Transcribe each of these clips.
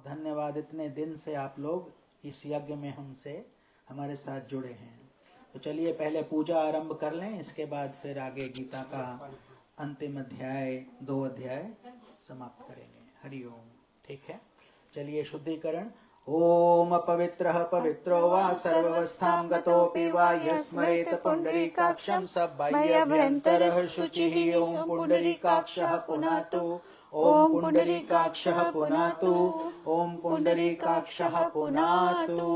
धन्यवाद, इतने दिन से आप लोग इस यज्ञ में हमसे हमारे साथ जुड़े हैं। तो चलिए पहले पूजा आरंभ कर लें, इसके बाद फिर आगे गीता का अंतिम अध्याय 2 अध्याय समाप्त करेंगे। हरि ओम। ठीक है, चलिए शुद्धिकरण। ओम पवित्रः पवित्रो वा सर्वावस्थां गतोऽपि वा यस्मरेत पुंडरीकाक्षं सबाह्यभ्यन्तरः शुचिः। ओम पुंडरीकाक्षः पुनातु, ओम पुंडरीकाक्षः पुनातु, ओम पुंडरीकाक्षः पुनातु।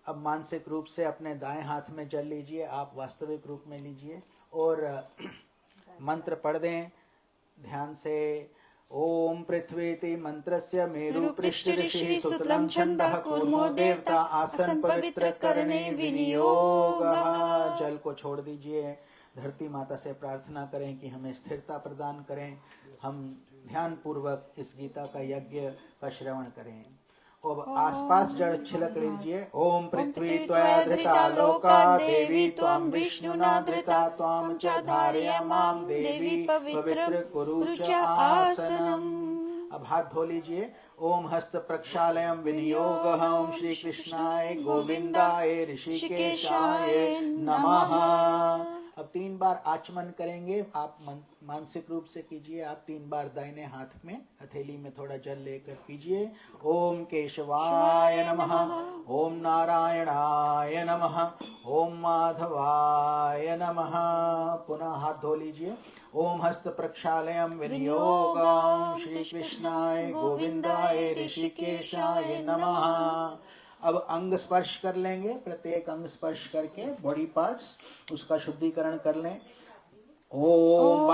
अब मानसिक रूप से अपने दाएं हाथ में जल लीजिए, आप वास्तविक रूप में लीजिए और मंत्र पढ़ दें ध्यान से। ओम पृथ्वीति मंत्रस्य मेरु पृष्ठ ऋषि सुतलं छंदः कूर्मो देवता आसन पवित्र करणे विनियोगः। जल को छोड़ दीजिए, धरती माता से प्रार्थना करें कि हमें स्थिरता प्रदान करें। हम ध्यान पूर्वक इस गीता का यज्ञ का श्रवण करें। अब आसपास जड़ छिलक लीजिए। ओम पृथ्वी त्वया धृता लोका देवी त्वं विष्णुना धृता त्वं च धारयामां देवी पवित्र कुरु च आसनम्। अब हाथ धो लीजिए। ओम हस्त प्रक्षालयं विनियोगः। ओम श्री कृष्णाय गोविंदाय ऋषिकेशाय नमः। अब 3 बार आचमन करेंगे, आप मानसिक रूप से कीजिए। आप 3 बार दाहिने हाथ में हथेली में थोड़ा जल लेकर कीजिए। ओम केशवाय नमः, ओम नारायणाय नमः, ओम माधवाय नमः। पुनः हाथ धो लीजिए। ओम हस्त प्रक्षालयं विनियोगं श्री कृष्णाय गोविंदाय ऋषिकेशाय नमः। अब अंग स्पर्श कर लेंगे, प्रत्येक अंग स्पर्श करके बॉडी पार्ट्स उसका शुद्धिकरण कर लें। ओम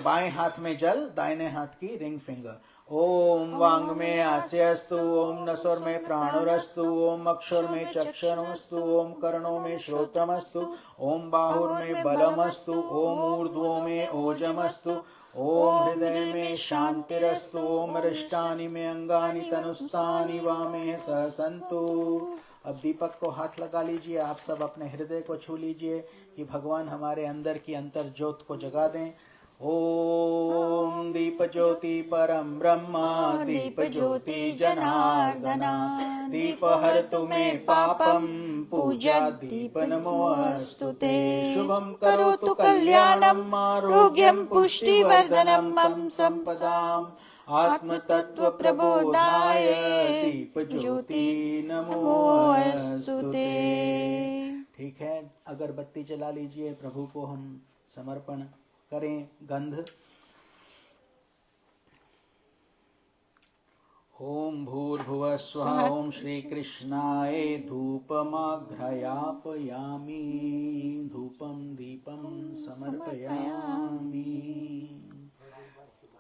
बाएं हाथ में जल, दाहिने हाथ की रिंग फिंगर। ओम वांग में आस्यस्तु, ओम नसोर में प्राणोरस्तु, ओम अक्षर में चक्षुरमस्तु, ओम कर्णों में श्रोत्रमस्तु, ओम बाहुर में बलमस्तु, ओम ऊर्ध्वों में ओजमस्तु, ओम हृदय में शांतिरस्तु, ओम रिष्टानि में अंगानि तनुस्तानि वामे सहसन्तु। अब दीपक को हाथ लगा लीजिए, आप सब अपने हृदय को छू लीजिए कि भगवान हमारे अंदर की अंतर ज्योत को जगा दें। ओम दीप ज्योति परम ब्रह्मा, दीप ज्योति जनार्दना, दीप हरतु मे पापम, पूजा दीप नमोस्तुते। शुभम करोतु कल्याणम, आरोग्यम पुष्टिवर्धनम, मम संपदाम आत्म तत्व प्रबोधाय, दीप ज्योति नमोस्तुते। ठीक है, अगरबत्ती जला लीजिए, प्रभु को हम समर्पण करें गंध। ओम भूर्भुवः स्वः। ओम श्री कृष्णाय धूपमाघ्रायापयामि, धूपम दीपम समर्पयामि।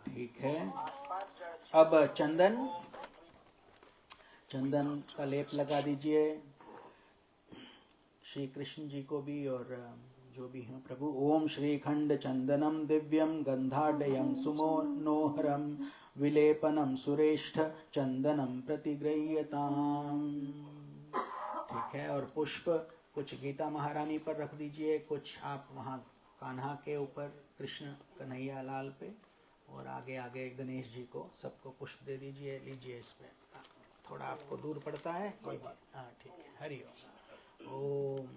ठीक है, अब चंदन का लेप लगा दीजिए श्री कृष्ण जी को भी और जो भी हैं प्रभु। ओम श्रीखंड चंदनम दिव्यम गंधाढ्यम सुमनोहरम, विलेपनम सुरेष्ठ चंदनम प्रतिगृह्यताम। ठीक है, और पुष्प कुछ गीता महारानी पर रख दीजिए, कुछ आप वहाँ कान्हा के ऊपर, कृष्ण कन्हैया लाल पे, और आगे आगे गणेश जी को सबको पुष्प दे दीजिए। लीजिए, इस पे थोड़ा आपको दूर पड़ता है। हाँ ठीक है, हरि ओम।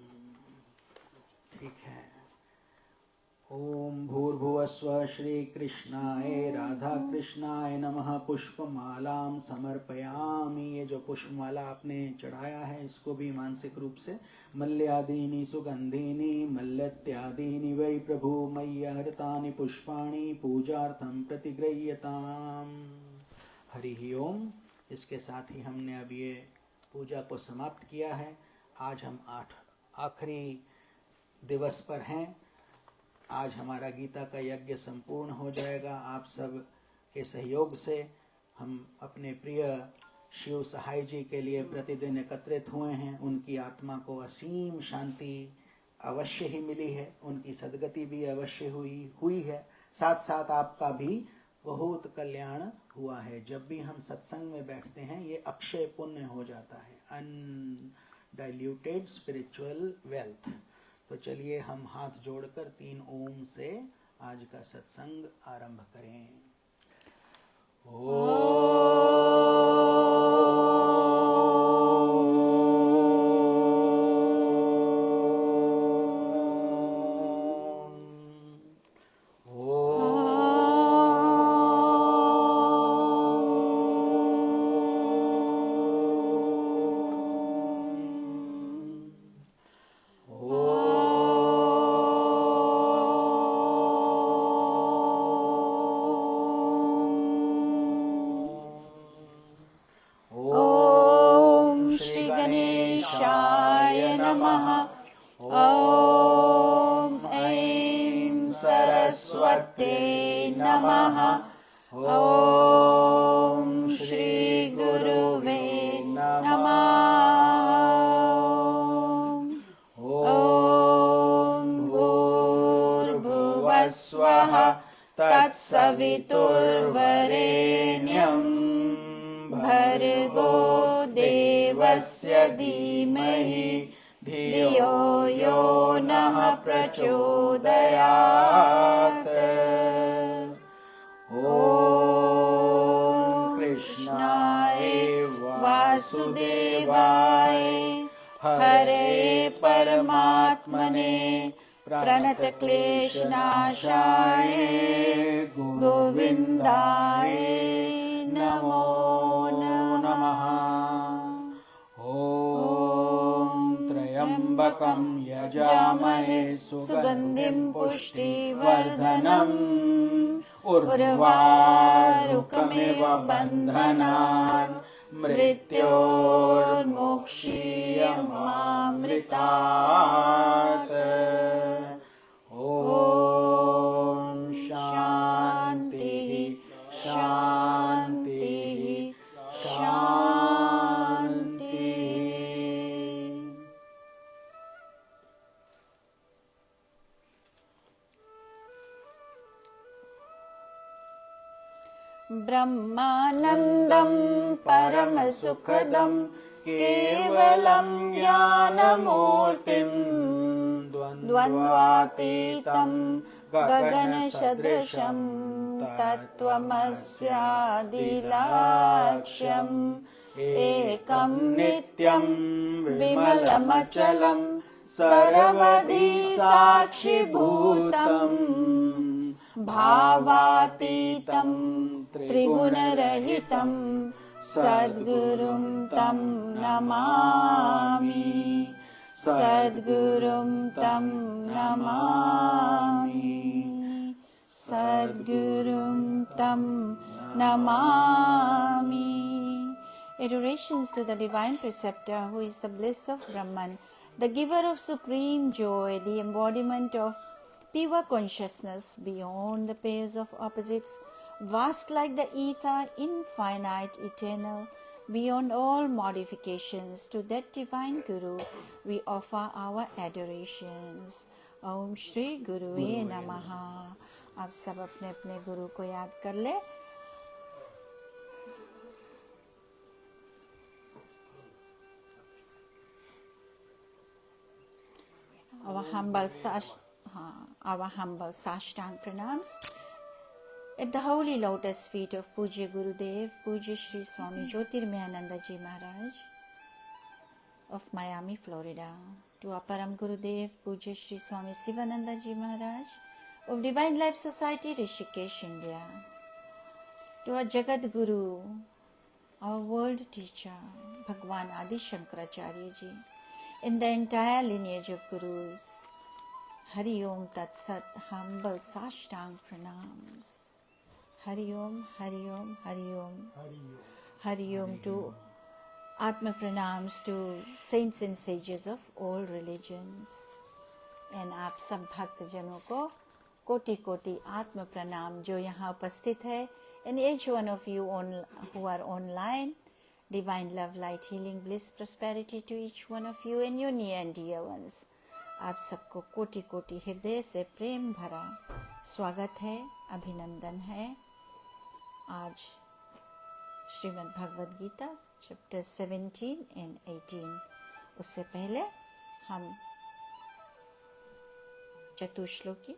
ठीक है, ओम भूर्भुवस्व श्री कृष्णाय राधा कृष्णाय नमः। पुष्पमालां समर्पयामि। ये जो पुष्पमाला आपने चढ़ाया है इसको भी मानसिक रूप से। मल्यादीनि सुगंधीनि मल्यत्यादीनि वै प्रभु मय्यहृतानि पुष्पाणि पूजार्थं प्रतिगृह्यताम्। हरि ओम। इसके साथ ही हमने अब ये पूजा को समाप्त किया है। आज हम आखिरी दिवस पर हैं। आज हमारा गीता का यज्ञ संपूर्ण हो जाएगा। आप सब के सहयोग से हम अपने प्रिय शिव सहाय जी के लिए प्रतिदिन एकत्रित हुए हैं। उनकी आत्मा को असीम शांति अवश्य ही मिली है, उनकी सद्गति भी अवश्य हुई है। साथ साथ आपका भी बहुत कल्याण हुआ है। जब भी हम सत्संग में बैठते हैं ये अक्षय पुण्य हो जाता है, अनडाइल्यूटेड स्पिरिचुअल वेल्थ। तो चलिए हम हाथ जोड़कर 3 ओम से आज का सत्संग आरंभ करें। ओम ॐ ऐं सरस्वत्यै नमः। ॐ श्री गुरुवे नमः। ॐ भूर्भुवः स्वः तत्सवितुर्वरेण्यं भर्गो देवस्य धीमहि धियो यो नः प्रचोदयात्। ॐ कृष्णाय वासुदेवाय हरे परमात्मने प्रणतक्लेशनाशाय गोविन्दाय नमो नमः। ॐ त्र्यम्बकं यजामहे सुगन्धिं पुष्टिवर्धनम् उर्वारुकमिव बन्धनान् मृत्योर्मुक्षीयमामृतात्। ॐ शान्तिः शान्तिः शान्तिः। ब्रह्मानन्दं परमसुखदं केवलं ज्ञानमूर्तिं द्वन्द्वातीतं गगनसदृशं तत्त्वमस्यादिलक्ष्यम् एकं नित्यं विमलमचलं सर्वधी साक्षिभूतम् भावातीतं त्रिगुणरहितं सद्गुरुं तं नमामि। सद्गुरुं तं नमामि। सद्गुरुं तं Namami. Adorations to the divine preceptor, who is the bliss of Brahman, the giver of supreme joy, the embodiment of pure consciousness beyond the pairs of opposites, vast like the ether, infinite, eternal, beyond all modifications. To that divine Guru we offer our adorations. Om Shri Guruve Namaha. आप सब अपने अपने गुरु को याद कर ले। Our humble Sashtang pranams at the holy lotus feet of Pujya Gurudev, Pujya Sri Swami Jyotirmayananda Ji Maharaj of Miami, Florida. To our Param Gurudev, Pujya Sri Swami Sivananda Ji Maharaj of Divine Life Society, Rishikesh, India. To our Jagat Guru, our world teacher, Bhagwan Adi Shankaracharya Ji, in the entire lineage of Gurus. Hari Om Tat Sat, humble Sashtang pranams. Hari Om, Hari Om, Hari Om. Hari Om to Atma pranams to saints and sages of all religions. And आप सब भक्त जनों को कोटि कोटि आत्म प्रणाम जो यहाँ उपस्थित है. And each one of you who are online, divine love, light, healing, bliss, prosperity to each one of you and your near and dear ones. आप सबको कोटि कोटि हृदय से प्रेम भरा स्वागत है, अभिनंदन है. आज श्रीमद् भगवद गीता चैप्टर 17 and 18. उससे पहले हम चतुश्लोकी.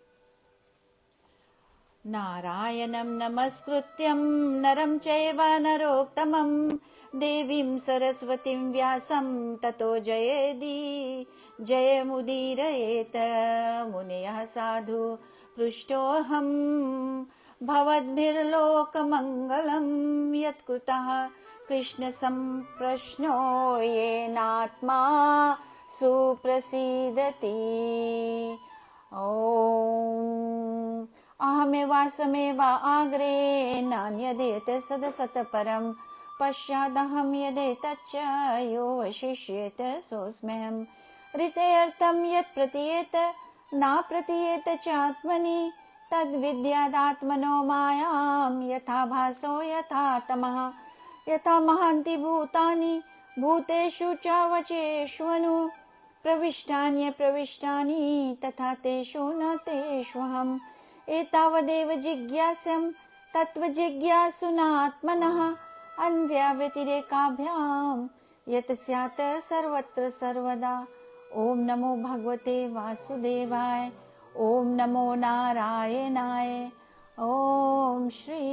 नारायणं नमस्कृत्यं नरं चैव नरोत्तमं देवीं सरस्वतीं व्यासं ततो जयमुदीरयेत. मुनयः साधु पृष्टोऽहं भवद्भिर्लोकमङ्गलं यत्कृतः कृष्णसम्प्रश्नो येनात्मा सुप्रसीदति. ॐ अहमेवासमेव अग्रे नान्यदेत सदसतपरं पश्चादहं यदेतच्च यो वशिष्येत सोऽस्म्यहं ऋतेऽर्थं यत् प्रतीयेत न प्रतीयेत चात्मनि तद् विद्यादात्मनो मायां यथा भासो यथा तमः यथा महान्ति भूतानि भूतेषु च वचेष्वनु प्रविष्टान्य प्रविष्टानि तथा तेषु न तेष्वहम् एतावदेव जिज्ञास्यं तत्त्वजिज्ञासुनात्मनः अन्व्याव्यतिरेकाभ्यां यत् स्यात् सर्वत्र सर्वदा। ओम नमो भगवते वासुदेवाय। ओम नमो नारायणाय। ओम श्री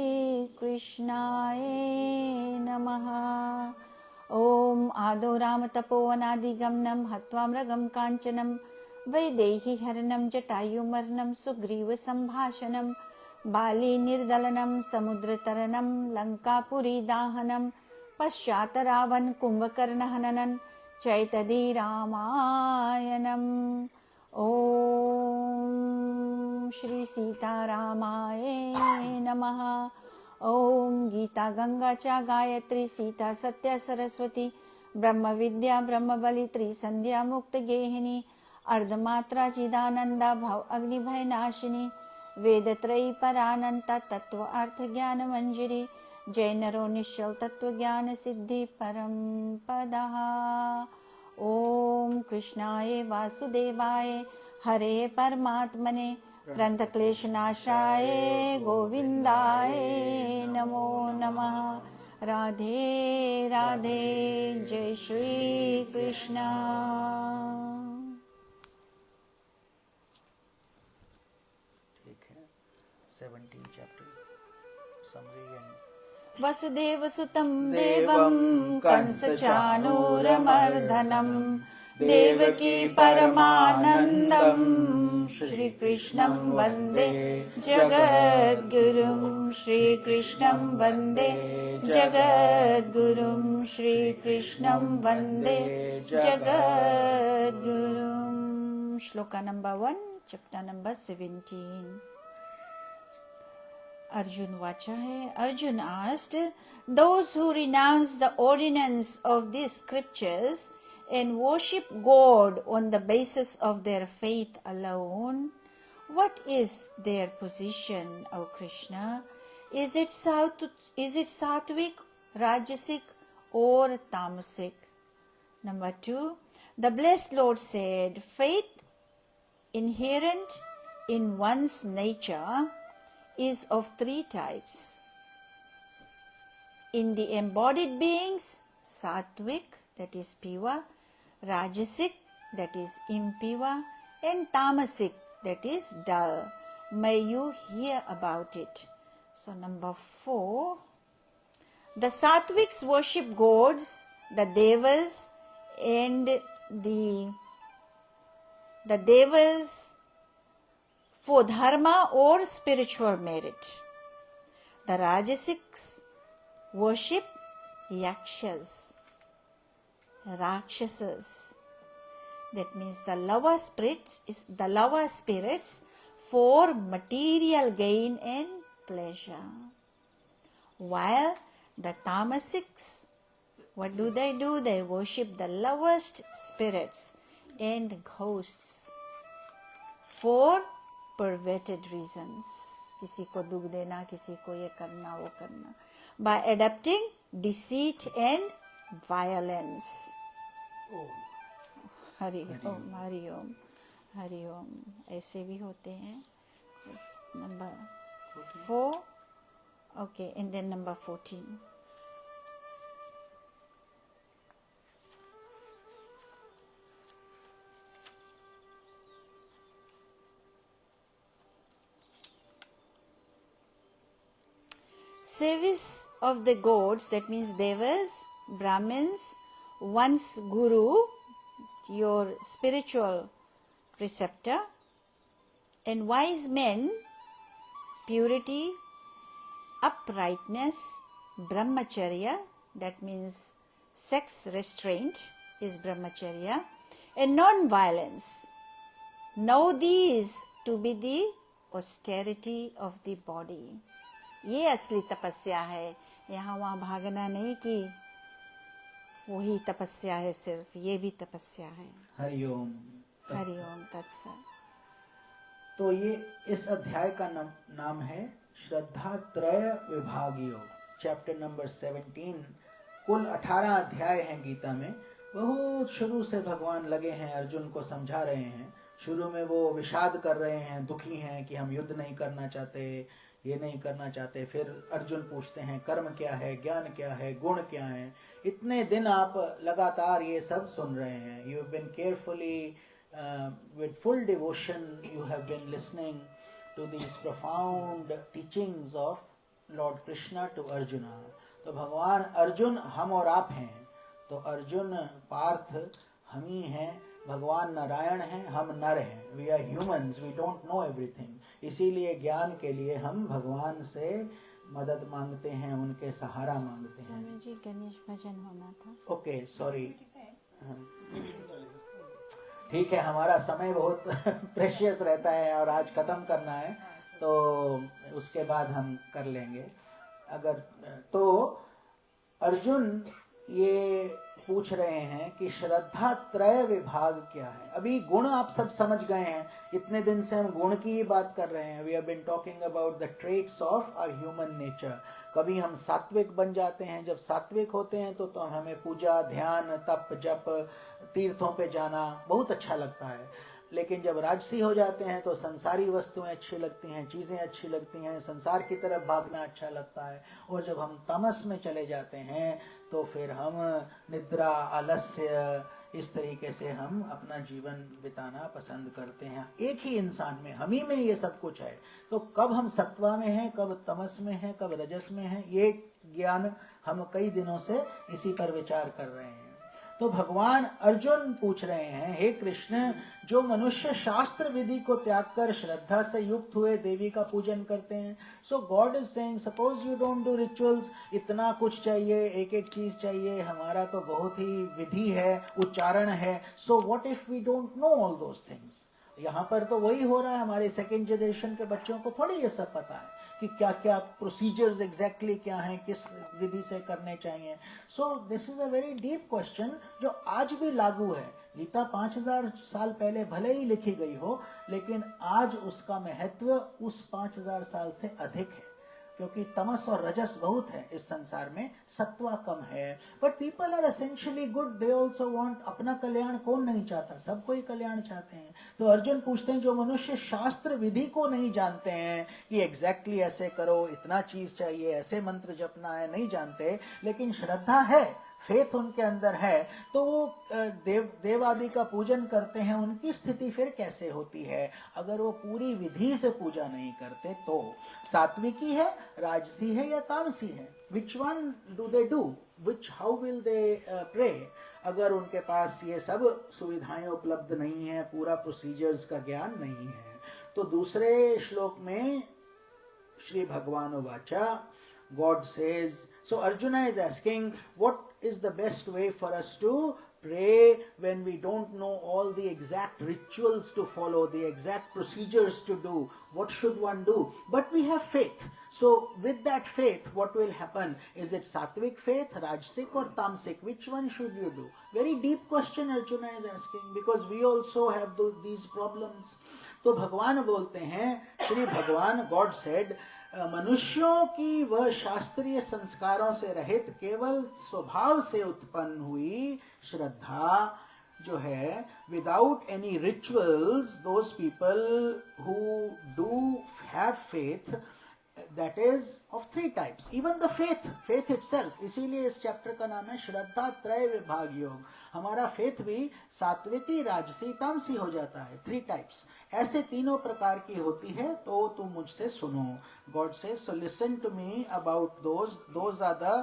कृष्णाय नमः। ओम आदौ राम तपोवनादिगमनं हत्वा मृगं काञ्चनं वैदेही हरणं जटायुमर्णं सुग्रीव सम्भाषणं बाली निर्दलनं समुद्रतरणं लङ्कापुरी दाहनं पश्चात् रावण कुंभकर्ण हननं चैतदी रामायणम्। ओम श्री सीतारामाय नमः। ओम गीता गंगा च गायत्री सीता सत्या सरस्वती ब्रह्म विद्या ब्रह्म बलि त्रिसंध्या मुक्त गेहिनी अर्धमात्रा चिदानंदा भव अग्निभय नाशिनी वेद त्रयी परानंता तत्व अर्थ ज्ञान मंजरी जय नरो निश्चल तत्व ज्ञान सिद्धि परम पदः। ओम कृष्णाय वासुदेवाय हरे परमात्मने ग्रंथक्लेशनाशाय गोविंदाय नमो नमः। राधे राधे जय श्री कृष्ण। ठीक है 17 चैप्टर समरी एंड वसुदेवसुतं देवं कंसचाणूरमर्दनं देवकी परमानन्दं श्रीकृष्णं वन्दे जगद्गुरुं श्रीकृष्णं वन्दे जगद्गुरुं श्रीकृष्णं वन्दे जगद्गुरुं। श्लोका number 1 chapter number 17। Arjun Vacha hai. Arjun asked, those who renounce the ordinance of these scriptures and worship God on the basis of their faith alone, what is their position, O Krishna? Is it sattvic, rajasic or tamasic? Number 2, the blessed Lord said, faith inherent in one's nature is of 3 types. In the embodied beings, sattvic, that is pure, rajasic, that is impure, and tamasic, that is dull. May you hear about it. So number 4, the sattvics worship gods, the devas, and the devas for dharma or spiritual merit. The Rajasics worship yakshas, rakshasas. That means the lower spirits for material gain and pleasure. While the Tamasics, what do? They worship the lowest spirits and ghosts for perverted reasons. किसी को दुख देना, किसी को ये करना, वो करना, by adapting deceit and violence. Hari ओम, हरि ओम, हरि ओम। ऐसे भी होते हैं। Number 4, okay, and then number 14. Service of the gods, that means devas, brahmins, one's guru, your spiritual preceptor, and wise men, purity, uprightness, brahmacharya, that means sex restraint is brahmacharya, and non-violence. Know these to be the austerity of the body. ये असली तपस्या है। यहाँ वहाँ भागना नहीं कि वही तपस्या है, सिर्फ ये भी तपस्या है। हरिओम। हरिओम तत्सत। तो ये इस अध्याय का नाम है श्रद्धा त्रय विभाग योग, चैप्टर नंबर 17। कुल 18 अध्याय हैं गीता में। बहुत शुरू से भगवान लगे हैं, अर्जुन को समझा रहे हैं। शुरू में वो विषाद कर रहे हैं, दुखी हैं कि हम युद्ध नहीं करना चाहते, ये नहीं करना चाहते। फिर अर्जुन पूछते हैं कर्म क्या है, ज्ञान क्या है, गुण क्या है। इतने दिन आप लगातार ये सब सुन रहे हैं। You have been carefully with full devotion you have been listening to these profound teachings of Lord Krishna to Arjuna. तो भगवान अर्जुन हम और आप हैं। तो अर्जुन पार्थ हम ही हैं, भगवान नारायण हैं, हम नर हैं। We are humans, we don't know everything. इसीलिए ज्ञान के लिए हम भगवान से मदद मांगते हैं, उनके सहारा मांगते हैं। स्वामी जी गणेश भजन होना था। ओके सॉरी, ठीक है, हमारा समय बहुत प्रेशियस रहता है और आज खत्म करना है, तो उसके बाद हम कर लेंगे। अगर तो अर्जुन ये पूछ रहे हैं कि श्रद्धा त्रय विभाग क्या है। अभी गुण आप सब समझ गए हैं, इतने दिन से हम गुण की ही बात कर रहे हैं। We have been talking about the traits of our human nature. कभी हम सात्विक बन जाते हैं, जब सात्विक होते हैं तो हमें पूजा, ध्यान, तप, जप, तीर्थों पे जाना बहुत अच्छा लगता है। लेकिन जब राजसी हो जाते हैं तो संसारी वस्तुएं अच्छी लगती हैं, चीजें अच्छी लगती हैं, संसार की तरफ भागना अच्छा लगता है। और जब हम तमस में चले जाते हैं तो फिर हम निद्रा, आलस्य, इस तरीके से हम अपना जीवन बिताना पसंद करते हैं। एक ही इंसान में, हम ही में ये सब कुछ है। तो कब हम सत्वा में हैं, कब तमस में हैं, कब रजस में हैं, ये ज्ञान हम कई दिनों से इसी पर विचार कर रहे हैं। तो भगवान अर्जुन पूछ रहे हैं, हे कृष्ण, जो मनुष्य शास्त्र विधि को त्याग कर श्रद्धा से युक्त हुए देवी का पूजन करते हैं। So God is saying, suppose you don't do rituals, इतना कुछ चाहिए, एक एक चीज चाहिए, हमारा तो बहुत ही विधि है, उच्चारण है। So what if we don't know all those things. यहाँ पर तो वही हो रहा है, हमारे सेकेंड जनरेशन के बच्चों को थोड़ी ये सब पता है कि क्या क्या प्रोसीजर्स एग्जैक्टली क्या हैं, किस विधि से करने चाहिए। So this is a very deep question जो आज भी लागू है। गीता 5000 साल पहले भले ही लिखी गई हो, लेकिन आज उसका महत्व उस 5000 साल से अधिक है, क्योंकि तमस और रजस बहुत है इस संसार में, सत्वा कम है। But people are essentially good, they also want, अपना कल्याण कौन नहीं चाहता, सब कोई कल्याण चाहते हैं। तो अर्जुन पूछते हैं, जो मनुष्य शास्त्र विधि को नहीं जानते हैं कि एग्जैक्टली ऐसे करो, इतना चीज चाहिए, ऐसे मंत्र जपना है, नहीं जानते, लेकिन श्रद्धा है, फेथ उनके अंदर है, तो वो देव आदि का पूजन करते हैं। उनकी स्थिति फिर कैसे होती है अगर वो पूरी विधि से पूजा नहीं करते? तो सात्विकी है, राजसी है या तामसी है? Which one do they do, which how will they pray? अगर उनके पास ये सब सुविधाएं उपलब्ध नहीं है, पूरा प्रोसीजर्स का ज्ञान नहीं है। तो दूसरे श्लोक में श्री भगवान वाचा, God says, so Arjuna is asking, what is the best way for us to pray when we don't know all the exact rituals to follow, the exact procedures to do? What should one do? But we have faith. So with that faith, what will happen? Is it sattvic faith, rajasic or tamasic? Which one should you do? Very deep question Arjuna is asking, because we also have these problems. तो भगवान बोलते हैं, श्री भगवान, God said, मनुष्यों की वह शास्त्रीय संस्कारों से रहित केवल स्वभाव से उत्पन्न हुई श्रद्धा जो है, without any rituals, those people who do have faith, that is of 3 types. Even the faith itself, इसीलिए इस चैप्टर का नाम है श्रद्धा त्रय विभाग योग। हमारा फेथ भी सात्विकी, राजसी, तामसी हो जाता है। 3 types, ऐसे तीनों प्रकार की होती है। तो तुम मुझसे सुनो, God says, so listen to me about those are the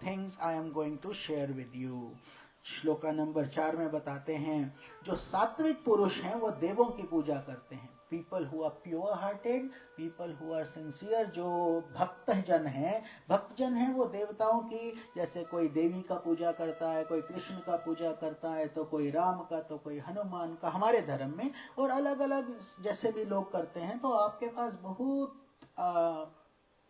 things I am going to share with you. Shloka number 4 में बताते हैं, जो सात्विक पुरुष हैं वो देवों की पूजा करते हैं। People who are pure hearted, people who are sincere, जो भक्त जन हैं वो देवताओं की, जैसे कोई देवी का पूजा करता है, कोई कृष्ण का पूजा करता है, तो कोई राम का, तो कोई हनुमान का, हमारे धर्म में, और अलग अलग जैसे भी लोग करते हैं। तो आपके पास बहुत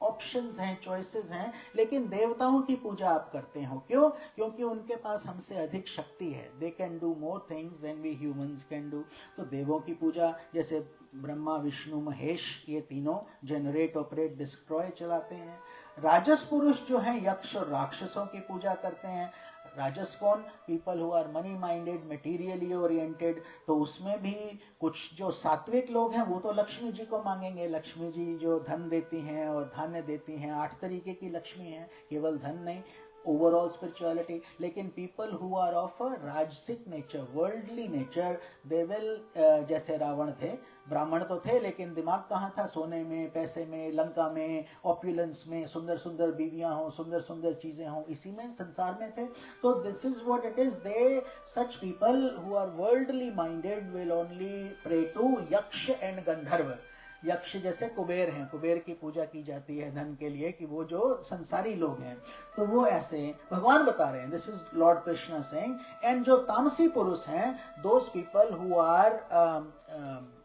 ऑप्शंस हैं, चॉइसेस हैं, लेकिन देवताओं की पूजा आप करते हो। क्यों? क्योंकि उनके पास हमसे अधिक शक्ति है। They can do more things than we humans can do. तो देवों की पूजा, जैसे ब्रह्मा विष्णु महेश, ये तीनों जनरेट ऑपरेट डिस्ट्रॉय चलाते हैं। राजस पुरुष जो हैं यक्ष और राक्षसों की पूजा करते हैं। राजस कौन? People who are money minded, materially oriented. तो उसमें भी कुछ जो सात्विक लोग हैं वो तो लक्ष्मी जी को मांगेंगे। लक्ष्मी जी जो धन देती हैं और धान्य देती हैं, 8 तरीके की लक्ष्मी है, केवल धन नहीं, ओवरऑल स्पिरिचुअलिटी। लेकिन people who are of a राजसिक nature, worldly nature, they will, जैसे रावण थे, ब्राह्मण तो थे लेकिन दिमाग कहाँ था? सोने में, पैसे में, लंका में, ऑप्युलेंस में, सुंदर सुंदर बीवियां हो, सुंदर सुंदर चीजें हो, इसी में संसार में थे। तो this is what it is. They such people who are worldly minded will only pray to yaksha and gandharva. यक्ष जैसे कुबेर हैं, कुबेर की पूजा की जाती है धन के लिए, कि वो जो संसारी लोग हैं, तो वो ऐसे भगवान बता रहे हैं, this is Lord Krishna saying. And जो तामसी पुरुष हैं, those people who are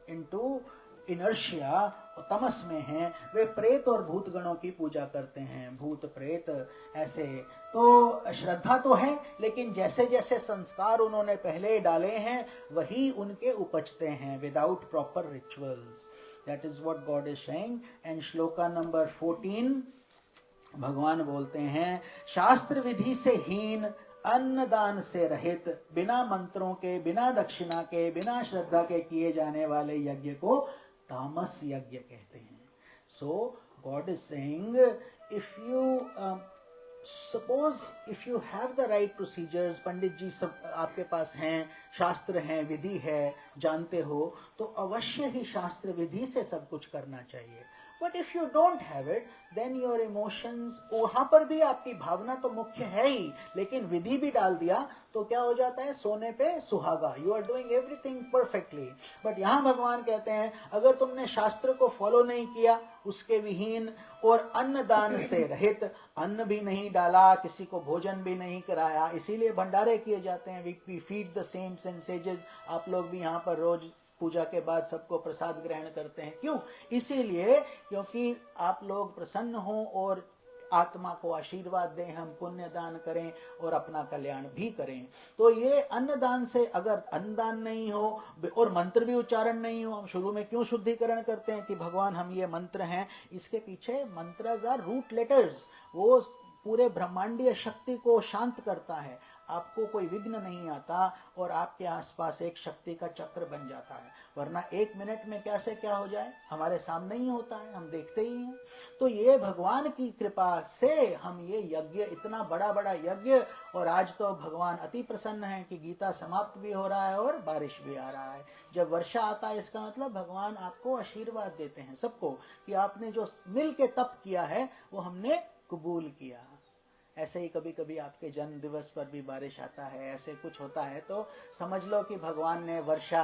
into inertia, तमस में हैं, वे प्रेत और भूत गणों की पूजा करते हैं। भूत प्रेत ऐसे, तो श्रद्धा तो है, लेकिन जैसे जैसे संस्कार उन्होंने पहले डाले हैं वही उनके उपजते हैं, without proper rituals. That is what God is saying. And shloka number 14 भगवान बोलते हैं, शास्त्र विधि से हीन, अन्न दान से रहित, बिना मंत्रों के, बिना दक्षिणा के, बिना श्रद्धा के किए जाने वाले यज्ञ को तामस यज्ञ कहते हैं। So God is saying, if you suppose if you have the right procedures, पंडित जी सब आपके पास हैं, शास्त्र हैं, विधि है, जानते हो, तो अवश्य ही शास्त्र विधि से सब कुछ करना चाहिए। But if you don't have it, then your emotions, वहां पर भी आपकी भावना तो मुख्य है ही, लेकिन विधि भी डाल दिया तो क्या हो जाता है? सोने पे सुहागा। You are doing everything perfectly. But यहां भगवान कहते हैं, अगर तुमने शास्त्र को फॉलो नहीं किया, उसके विहीन, और अन्न दान से रहित, अन्न भी नहीं डाला, किसी को भोजन भी नहीं कराया, इसीलिए भंडारे किए जाते हैं। We feed the saints and sages. आप लोग भी यहाँ पर रोज पूजा के बाद सबको प्रसाद ग्रहण करते हैं। क्यों? इसीलिए क्योंकि आप लोग प्रसन्न हो और आत्मा को आशीर्वाद दें, हम पुण्य दान करें और अपना कल्याण भी करें। तो ये अन्नदान से, अगर अन्नदान नहीं हो और मंत्र भी उच्चारण नहीं हो, हम शुरू में क्यों शुद्धिकरण करते हैं कि भगवान हम ये मंत्र हैं, इसके पीछे मंत्रस आर रूट लेटर्स। वो पूरे ब्रह्मांडीय शक्ति को शांत करता है, आपको कोई विघ्न नहीं आता और आपके आसपास एक शक्ति का चक्र बन जाता है। वरना 1 मिनट में कैसे क्या हो जाए हमारे सामने ही होता है, हम देखते ही हैं। तो ये भगवान की कृपा से हम ये यज्ञ, इतना बड़ा बड़ा यज्ञ, और आज तो भगवान अति प्रसन्न है कि गीता समाप्त भी हो रहा है और बारिश भी आ रहा है। जब वर्षा आता है इसका मतलब भगवान आपको आशीर्वाद देते हैं सबको, कि आपने जो मिल के तप किया है वो हमने कबूल किया। ऐसे ही कभी कभी आपके जन्म दिवस पर भी बारिश आता है, ऐसे कुछ होता है, तो समझ लो कि भगवान ने वर्षा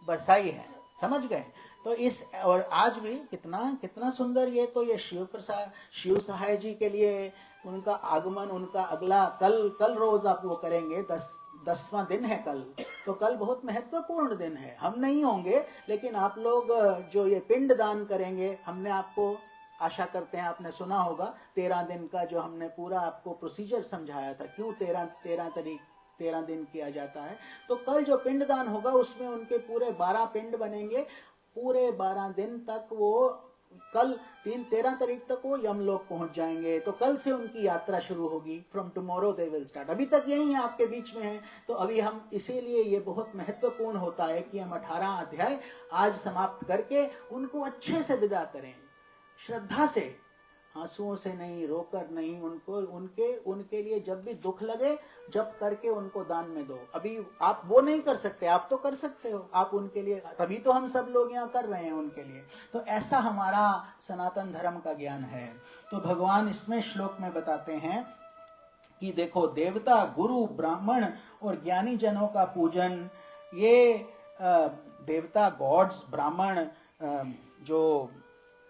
बरसाई है, समझ गए। तो इस, और आज भी कितना सुंदर, ये तो ये शिव सहाय जी के लिए उनका आगमन, उनका अगला कल रोज आप वो करेंगे, 10वां दिन है कल, तो कल बहुत महत्वपूर्ण दिन है। हम नहीं होंगे, लेकिन आप लोग जो ये पिंड दान करेंगे, हमने आपको, आशा करते हैं आपने सुना होगा 13 दिन का जो हमने पूरा आपको प्रोसीजर समझाया था, क्यों 13 दिन किया जाता है। तो कल जो पिंडदान होगा उसमें उनके पूरे 12 पिंड बनेंगे। पूरे 12 दिन तक वो, कल 13 तारीख तक वो यमलोक पहुंच जाएंगे। तो कल से उनकी यात्रा शुरू होगी, from tomorrow they will start. अभी तक यही है, आपके बीच में है। तो अभी हम, इसीलिए ये बहुत महत्वपूर्ण होता है कि हम 18 अध्याय आज समाप्त करके उनको अच्छे से विदा करें, श्रद्धा से, आंसुओं से नहीं, रोकर नहीं। उनके लिए जब भी दुख लगे, जब करके उनको दान में दो। अभी आप वो नहीं कर सकते, आप तो कर सकते हो, आप उनके लिए, तभी तो हम सब लोग यहाँ कर रहे हैं उनके लिए। तो ऐसा हमारा सनातन धर्म का ज्ञान है। तो भगवान इसमें श्लोक में बताते हैं कि देखो, देवता, गुरु, ब्राह्मण और ज्ञानी जनों का पूजन, ये देवता, गॉड्स, ब्राह्मण, जो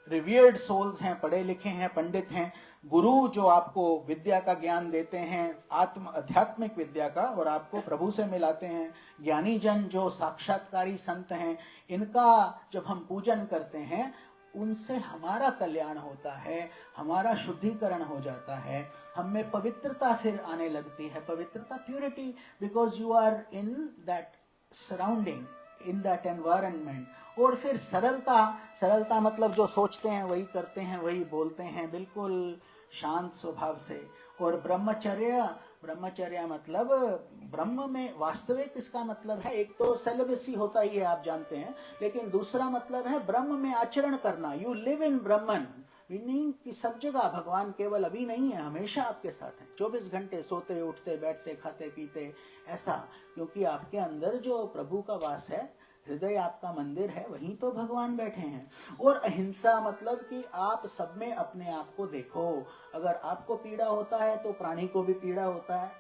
रिवियर्ड सोल्स हैं, पढ़े लिखे हैं, पंडित हैं, गुरु जो आपको विद्या का ज्ञान देते हैं, आध्यात्मिक विद्या का, और आपको प्रभु से मिलाते हैं, ज्ञानी जन जो साक्षात्कारी संत हैं, इनका जब हम पूजन करते हैं, उनसे हमारा कल्याण होता है, हमारा शुद्धिकरण हो जाता है, हम में पवित्रता फिर आने लगती है, पवित्रता, purity, because you are in that surrounding, in that environment. और फिर सरलता, सरलता मतलब जो सोचते हैं वही करते हैं, वही बोलते हैं, बिल्कुल शांत स्वभाव से। और ब्रह्मचर्य, ब्रह्मचर्य मतलब ब्रह्म में वास्तविक इसका मतलब है, एक तो सेलिबेसी होता ही है आप जानते हैं, लेकिन दूसरा मतलब है ब्रह्म में आचरण करना। You live in Brahman, meaning कि सब जगह भगवान केवल अभी नहीं है, हमेशा आपके साथ है, 24 घंटे सोते उठते बैठते खाते पीते, ऐसा। क्योंकि आपके अंदर जो प्रभु का वास है, हृदय आपका मंदिर है, वहीं तो भगवान बैठे हैं। और अहिंसा मतलब कि आप सब में अपने आप को देखो। अगर आपको पीड़ा होता है तो प्राणी को भी पीड़ा होता है,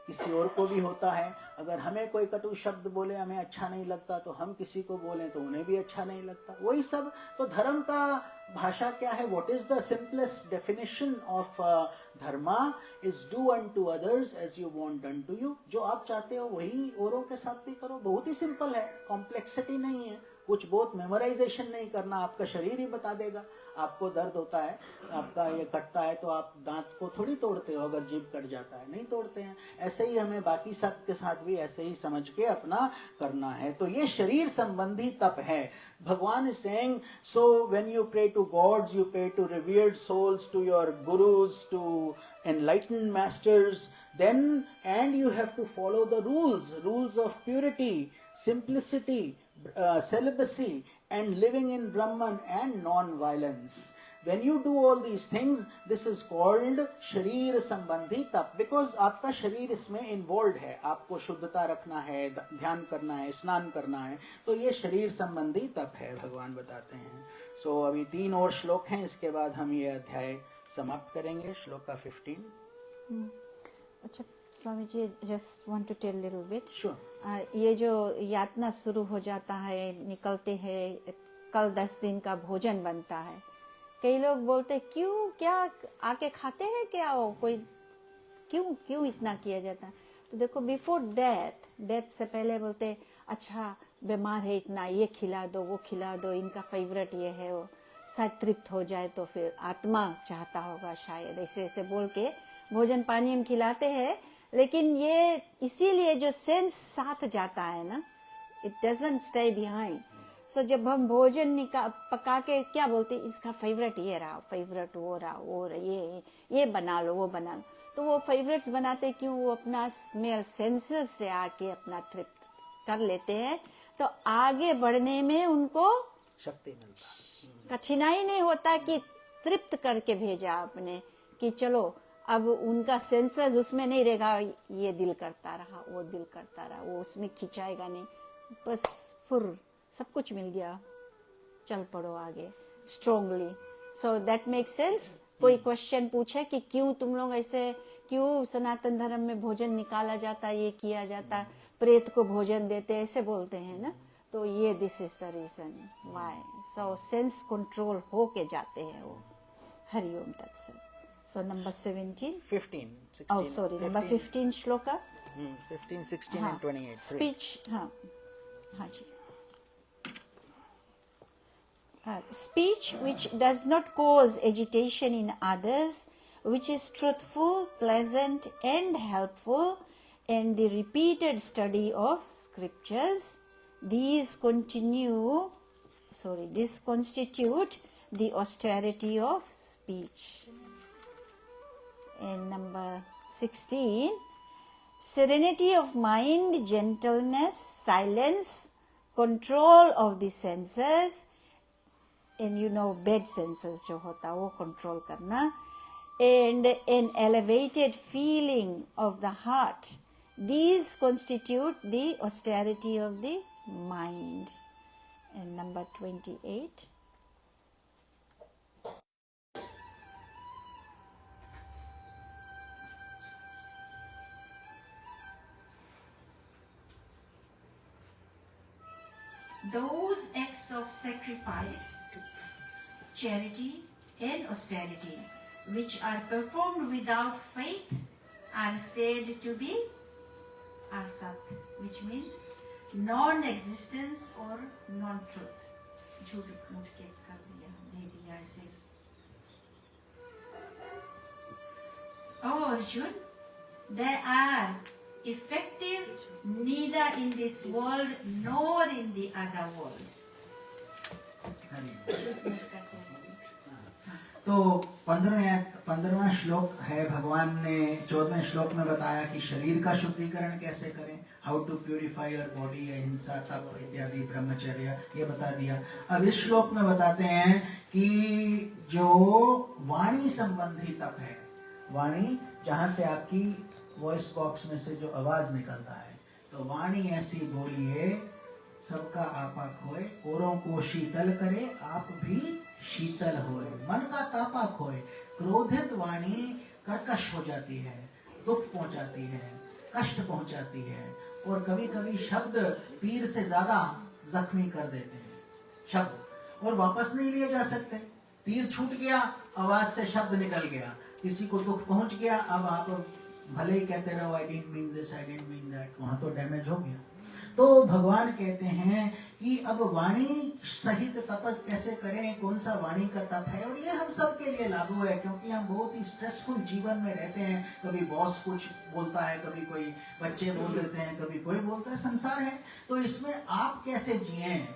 किसी और को भी होता है। अगर हमें कोई कटु शब्द बोले हमें अच्छा नहीं लगता, तो हम किसी को बोलें तो उन्हें भी अच्छा नहीं लगता, वही सब। तो धर्म का भाषा क्या है? What is the simplest definition of dharma is do unto others as you want done to you. जो आप चाहते हो वही औरों के साथ भी करो। बहुत ही सिंपल है, कॉम्प्लेक्सिटी नहीं है, कुछ बहुत मेमोराइजेशन नहीं करना, आपका शरीर ही बता देगा। आपको दर्द होता है, आपका ये कटता है, तो आप दांत को थोड़ी तोड़ते हो, अगर जीभ कट जाता है नहीं तोड़ते हैं। ऐसे ही हमें बाकी सब के साथ भी ऐसे ही समझ के अपना करना है। तो ये शरीर संबंधी तप है। भगवान is saying, so when you pray to gods, you pray to revered souls, to your gurus, to enlightened masters, then and you have to follow the rules of purity, simplicity, celibacy, and living in Brahman and non-violence. When you do all these things, this is called शरीर संबंधी तप, because आपका शरीर इसमें involve है। आपको शुद्धता रखना है, ध्यान करना है, स्नान करना है, तो ये शरीर संबंधी तप है, भगवान बताते हैं। सो अभी 3 और श्लोक हैं, इसके बाद हम ये अध्याय समाप्त करेंगे। श्लोक का 15। अच्छा Swami ji, just want to tell little bit. Sure. ये जो यातना शुरू हो जाता है, निकलते हैं, कल 10 दिन का भोजन बनता है, कई लोग बोलते क्यों, क्या आके खाते हैं क्या, वो कोई क्यों इतना किया जाता है? तो देखो, बिफोर डेथ से पहले बोलते अच्छा बीमार है, इतना ये खिला दो, वो खिला दो, इनका फेवरेट ये है, वो शायद तृप्त हो जाए, तो फिर आत्मा चाहता होगा शायद, ऐसे ऐसे बोल के भोजन पानी हम खिलाते हैं। लेकिन ये इसीलिए जो सेंस साथ जाता है ना, इट डजंट स्टे बिहाइंड। सो जब हम भोजन पका के क्या बोलते, इसका फेवरेट ये रहा, फेवरेट वो रहा, वो ये बना लो, वो बना लो, तो वो फेवरेट्स बनाते क्यों? वो अपना स्मेल सेंसेस से आके अपना तृप्त कर लेते हैं, तो आगे बढ़ने में उनको शक्ति मिलता, कठिनाई नहीं होता कि तृप्त करके भेजा आपने, कि चलो अब उनका सेंसस उसमें नहीं रहेगा, ये दिल करता रहा, वो दिल करता रहा, वो उसमें खिंचाएगा नहीं, बस फुर सब कुछ मिल गया, चल पड़ो आगे strongly. So that make sense. कोई क्वेश्चन पूछे कि क्यों तुम लोग ऐसे, क्यों सनातन धर्म में भोजन निकाला जाता, ये किया जाता, प्रेत को भोजन देते, ऐसे बोलते हैं ना, तो ये this is the reason why. So sense control हो के जाते हैं वो। हरिओम तत्सत। So number 17 15 16 oh sorry number 15 shloka 15 16 and 28 speech. हाँ हाँ जी। Speech which does not cause agitation in others, which is truthful, pleasant, and helpful, and the repeated study of scriptures, these constitute the austerity of speech. And number 16, serenity of mind, gentleness, silence, control of the senses, and you know bed senses जो होता वो control करना, and an elevated feeling of the heart, these constitute the austerity of the mind. And number 28, those acts of sacrifice, charity, and austerity which are performed without faith are said to be asat, which means non-existence or non-truth. झूठ मूठ के कर दिया, दे devices. Oh Arjun, they are effective neither in this world nor in the other world. तो 15वां श्लोक है, भगवान ने 14वें श्लोक में बताया कि शरीर का शुद्धिकरण कैसे करें, how to purify your body, अहिंसा, तप इत्यादि, ब्रह्मचर्य, ये बता दिया। अब इस श्लोक में बताते हैं कि जो वाणी संबंधी तप है, वाणी जहां से आपकी वॉइस बॉक्स में से जो आवाज निकलता है, तो वाणी ऐसी बोलिए सबका आपा खोए, औरों को शीतल करे आप भी शीतल होए, मन का तापा खोए। क्रोधित वाणी कर्कश हो जाती है, दुख पहुंचाती है, कष्ट पहुंचाती है, और कभी कभी शब्द तीर से ज्यादा जख्मी कर देते हैं शब्द, और वापस नहीं लिए जा सकते। तीर छूट गया, आवाज से शब्द निकल गया, किसी को दुख पहुंच गया, अब आप भले ही कहते रहो I didn't mean this, I didn't mean that, वहां तो डैमेज हो गया। तो भगवान कहते हैं कि अब वाणी सहित तप कैसे करें, कौन सा वाणी का तप है, और ये हम सब के लिए लागू है, क्योंकि हम बहुत ही स्ट्रेसफुल जीवन में रहते हैं। कभी बॉस कुछ बोलता है, कभी कोई बच्चे बोल देते हैं, कभी कोई बोलता है, संसार है। तो इसमें आप कैसे जिए?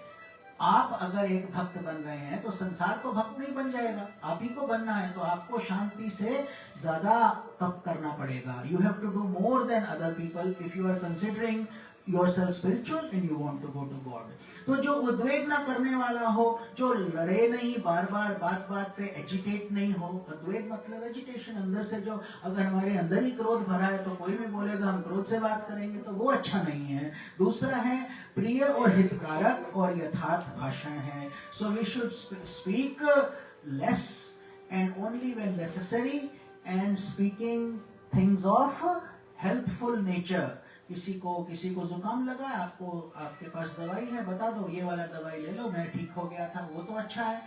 आप अगर एक भक्त बन रहे हैं तो संसार तो भक्त नहीं बन जाएगा, आप ही को बनना है। तो आपको शांति से ज्यादा तप करना पड़ेगा। You have to do more than other people if you are considering yourself spiritual and you want to go to God। तो जो उद्वेग ना करने वाला हो, जो लड़े नहीं, बार बार बात बात पे एजिटेट नहीं हो। उद्वेग मतलब एजिटेशन, अंदर से जो, अगर हमारे अंदर ही क्रोध भरा है तो कोई भी बोलेगा हम क्रोध से बात करेंगे, तो वो अच्छा नहीं है। दूसरा है प्रिय और हितकारक और यथार्थ भाषण है। So we should speak less and only when necessary, and speaking things of helpful nature. किसी को जुकाम लगा, आपको आपके पास दवाई है, बता दो ये वाला दवाई ले लो, मैं ठीक हो गया था, वो तो अच्छा है,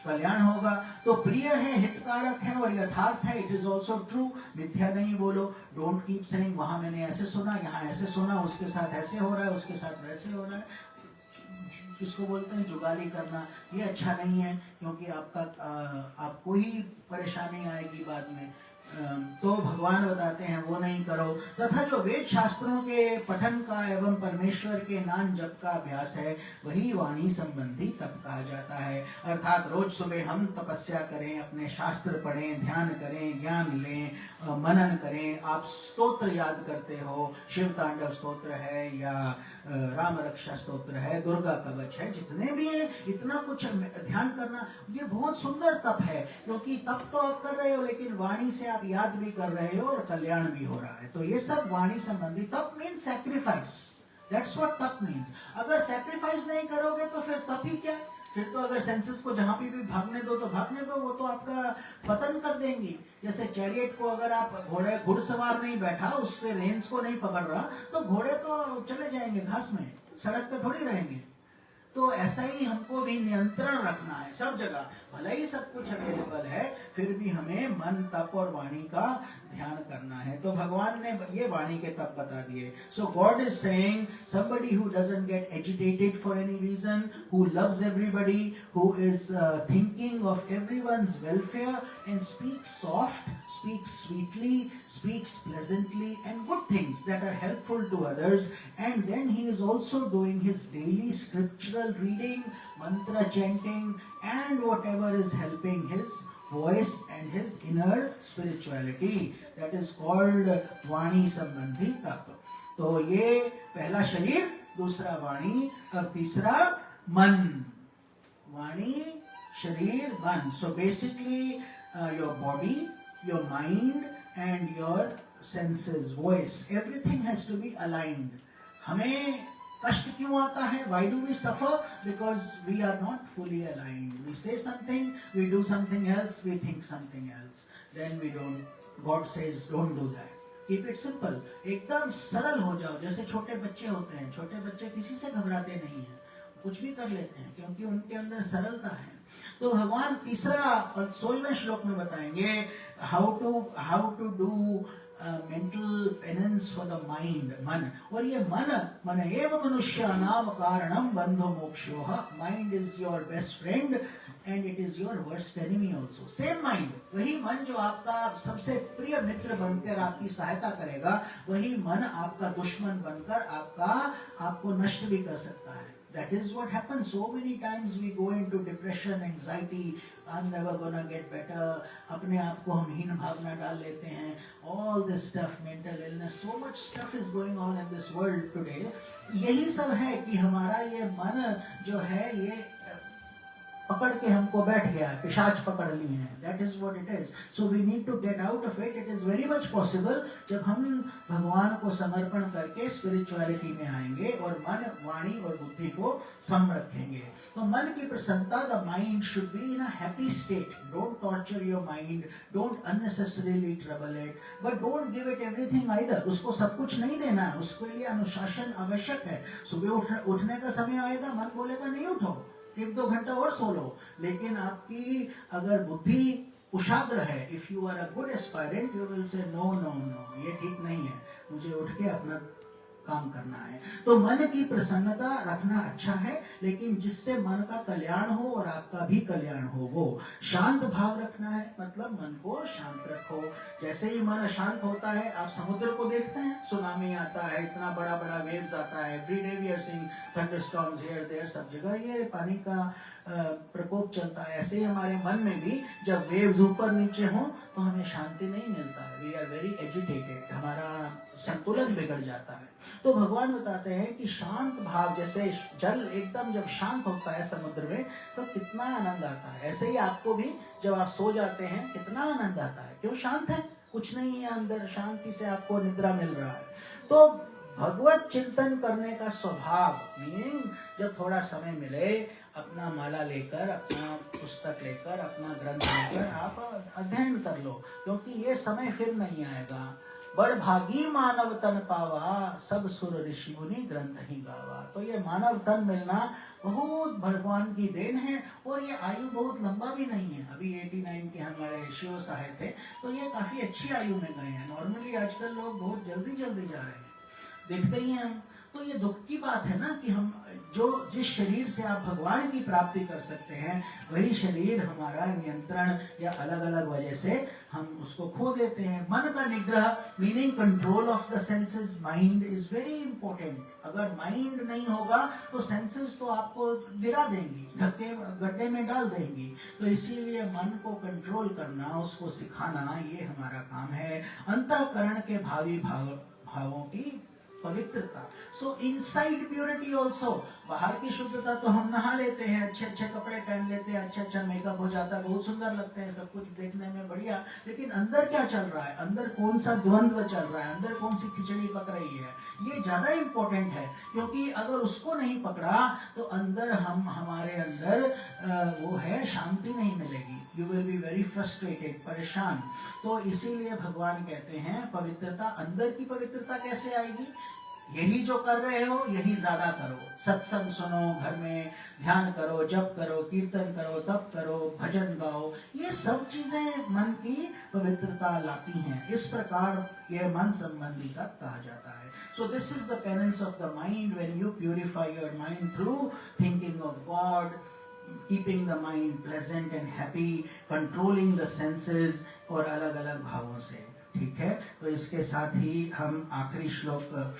कल्याण होगा। तो प्रिय है, हितकारक है और यथार्थ है। इट इज ऑल्सो ट्रू, मिथ्या नहीं बोलो। डोंट कीप सेइंग वहां मैंने ऐसे सुना, यहाँ ऐसे सुना, उसके साथ ऐसे हो रहा है, उसके साथ वैसे हो रहा है। किसको बोलते हैं जुगाली करना, ये अच्छा नहीं है, क्योंकि आपको ही परेशानी आएगी बाद में। तो भगवान बताते हैं वो नहीं करो। तथा जो वेद शास्त्रों के पठन का एवं परमेश्वर के नाम जप का अभ्यास है, वही वाणी संबंधी तप कहा जाता है। अर्थात रोज सुबह हम तपस्या करें, अपने शास्त्र पढ़ें, ध्यान करें, ज्ञान लें, मनन करें। आप स्तोत्र याद करते हो, शिव तांडव स्तोत्र है या राम रक्षा स्तोत्र है, दुर्गा कवच है, जितने भी है, इतना कुछ ध्यान करना, ये बहुत सुंदर तप है। क्योंकि तप तो आप कर रहे हो, लेकिन वाणी से आप याद भी कर रहे हो और कल्याण भी हो रहा है। तो ये सब वाणी संबंधी तप मीन्स सैक्रिफाइस। दैट्स व्हाट तप मीन्स। अगर सैक्रिफाइस नहीं करोगे तो फिर तप ही क्या? फिर तो अगर सेंसेस को जहां भी भागने दो तो भागने दो, वो तो आपका पतन कर देंगी। जैसे चैरियट को अगर आप घुड़सवार नहीं बैठा, उसके रेंस को नहीं पकड़ रहा, तो घोड़े तो चले जाएंगे घास में, सड़क पे थोड़ी रहेंगे। तो ऐसा ही हमको भी नियंत्रण रखना है सब जगह। भले ही सब कुछ अवेलेबल है, फिर भी हमें मन, तप और वाणी का ध्यान करना है। तो भगवान ने ये वाणी के तप बता दिए। So God is saying somebody who doesn't get agitated for any reason, who loves everybody, who is thinking of everyone's welfare and speaks soft, speaks sweetly, speaks pleasantly and good things that are helpful to others. And then he is also doing his daily scriptural reading, mantra chanting and whatever is helping his voice and his inner spirituality. That is called वाणी संबंधी तप। तो ये पहला शरीर, दूसरा वाणी, अब तीसरा मन। वाणी, शरीर, मन। So basically your body, your mind and your senses, voice, everything has to be aligned. हमें कष्ट क्यों आता है? Why do we suffer? Because we are not fully aligned. We say something, we do something else, we think something else. Then we don't. God says don't do that. Keep it simple. एकदम सरल हो जाओ। जैसे छोटे बच्चे होते हैं, छोटे बच्चे किसी से घबराते नहीं हैं, कुछ भी कर लेते हैं, क्योंकि उनके अंदर सरलता है। तो भगवान तीसरा और 16वें श्लोक में बताएंगे how to do mental penance for the mind, मन. और ये मन एव मनुष्यानाम कारणम बंधो मोक्षोः. Mind is your best friend and it is your worst enemy also. Same mind, वही मन जो आपका सबसे प्रिय मित्र बनकर आपकी सहायता करेगा, वही मन आपका दुश्मन बनकर आपको नष्ट भी कर सकता है. That is what happens. So many times we go into depression, anxiety. I'm never gonna get better. अपने आप को हम हीन भावना डाल लेते हैं. All this stuff, mental illness, so much stuff is going on in this world today. यही सब है कि हमारा ये मन जो है ये पकड़ के हमको बैठ गया, पिशाच पकड़ लिए हैं. That is what it is. So we need to get out of it. It is very much possible जब हम भगवान को समर्पण करके स्पिरिचुअलिटी में आएंगे और मन, वाणी और बुद्धि को सम रखेंगे. तो मन की प्रसन्नता, the mind should be in a happy state. Don't torture your mind. Don't unnecessarily trouble it. But don't give it everything either. उसको सब कुछ नहीं देना है. उसके लिए अनुशासन आवश्यक है. सुबह उठने का समय आएगा, मन बोलेगा नहीं उठो, 1-2 घंटा और सो लो. लेकिन आपकी अगर बुद्धि कुशाग्र है, if you are a good aspirant, you will say no, ये ठीक नहीं है, मुझे उठ के अपना काम करना है. तो मन की प्रसन्नता रखना अच्छा है, लेकिन जिससे मन का कल्याण हो और आपका भी कल्याण हो. वो शांत भाव रखना है, मतलब मन को शांत रखो. जैसे ही मन अशांत होता है, आप समुद्र को देखते हैं, सुनामी आता है, इतना बड़ा बड़ा वेव्स आता है. Every day we are seeing thunderstorms here there, सब जगह ये पानी का प्रकोप चलता है. ऐसे ही हमारे मन में भी जब वेव्स ऊपर नीचे हो तो हमें शांति नहीं मिलता है. वी आर वेरी एजिटेटेड, हमारा संतुलन बिगड़ जाता है. तो भगवान बताते हैं कि शांत भाव, जैसे जल एकदम जब शांत होता है समुद्र में तो कितना आनंद आता है, ऐसे ही आपको भी जब आप सो जाते हैं कितना आनंद आता है. क्यों? शांत है, कुछ नहीं है अंदर, शांति से आपको निद्रा मिल रहा है. तो भगवत चिंतन करने का स्वभाव, मीनिंग जब थोड़ा समय मिले, अपना माला लेकर, अपना पुस्तक लेकर, अपना ग्रंथ लेकर आप अध्ययन कर लो, क्योंकि ये समय फिर नहीं आएगा. बड़ भागी मानव तन पावा, सब सुर ऋषि मुनि ग्रंथ ही गावा. तो ये मानव तन मिलना बहुत भगवान की देन है, और ये आयु बहुत लंबा भी नहीं है. अभी 89 के हमारे शिव साहेब थे, तो ये काफी अच्छी आयु में गए हैं. नॉर्मली आजकल लोग बहुत जल्दी जा रहे हैं, देखते ही हैं हम. तो ये दुख की बात है ना कि हम जिस शरीर से आप भगवान की प्राप्ति कर सकते हैं, वही शरीर हमारा नियंत्रण या अलग अलग वजह से हम उसको खो देते हैं. मन का निग्रह, meaning control of the senses, mind is very important. अगर माइंड नहीं होगा तो सेंसेस तो आपको गिरा देंगी, गड्ढे में डाल देंगी. तो इसीलिए मन को कंट्रोल करना, उसको सिखाना, ये हमारा काम है. अंतःकरण के भावी भावों की पवित्रता. सो इनसाइड प्योरिटी ऑल्सो. बाहर की शुद्धता तो हम नहा लेते हैं, अच्छे अच्छे कपड़े पहन लेते हैं, अच्छा मेकअप हो जाता है, बहुत सुंदर लगते हैं, सब कुछ देखने में बढ़िया. लेकिन अंदर क्या चल रहा है, अंदर कौन सा द्वंद्व चल रहा है, अंदर कौन सी खिचड़ी पक रही है, ये ज्यादा इंपॉर्टेंट है. क्योंकि अगर उसको नहीं पकड़ा तो अंदर हमारे अंदर वो है, शांति नहीं मिलेगी. You will be very frustrated, परेशान. तो इसीलिए भगवान कहते हैं पवित्रता. अंदर की पवित्रता कैसे आएगी? यही जो कर रहे हो यही ज्यादा करो. सत्संग सुनो, घर में ध्यान करो, जप करो, कीर्तन करो, तप करो, भजन गाओ. ये सब चीजें मन की पवित्रता लाती हैं. इस प्रकार ये मन संबंधी का कहा जाता है. So this is the penance of the mind when you purify your mind through thinking of God, keeping the mind pleasant and happy, controlling the senses और अलग अलग भावों से. ठीक है. तो इसके साथ ही हम आखिरी श्लोक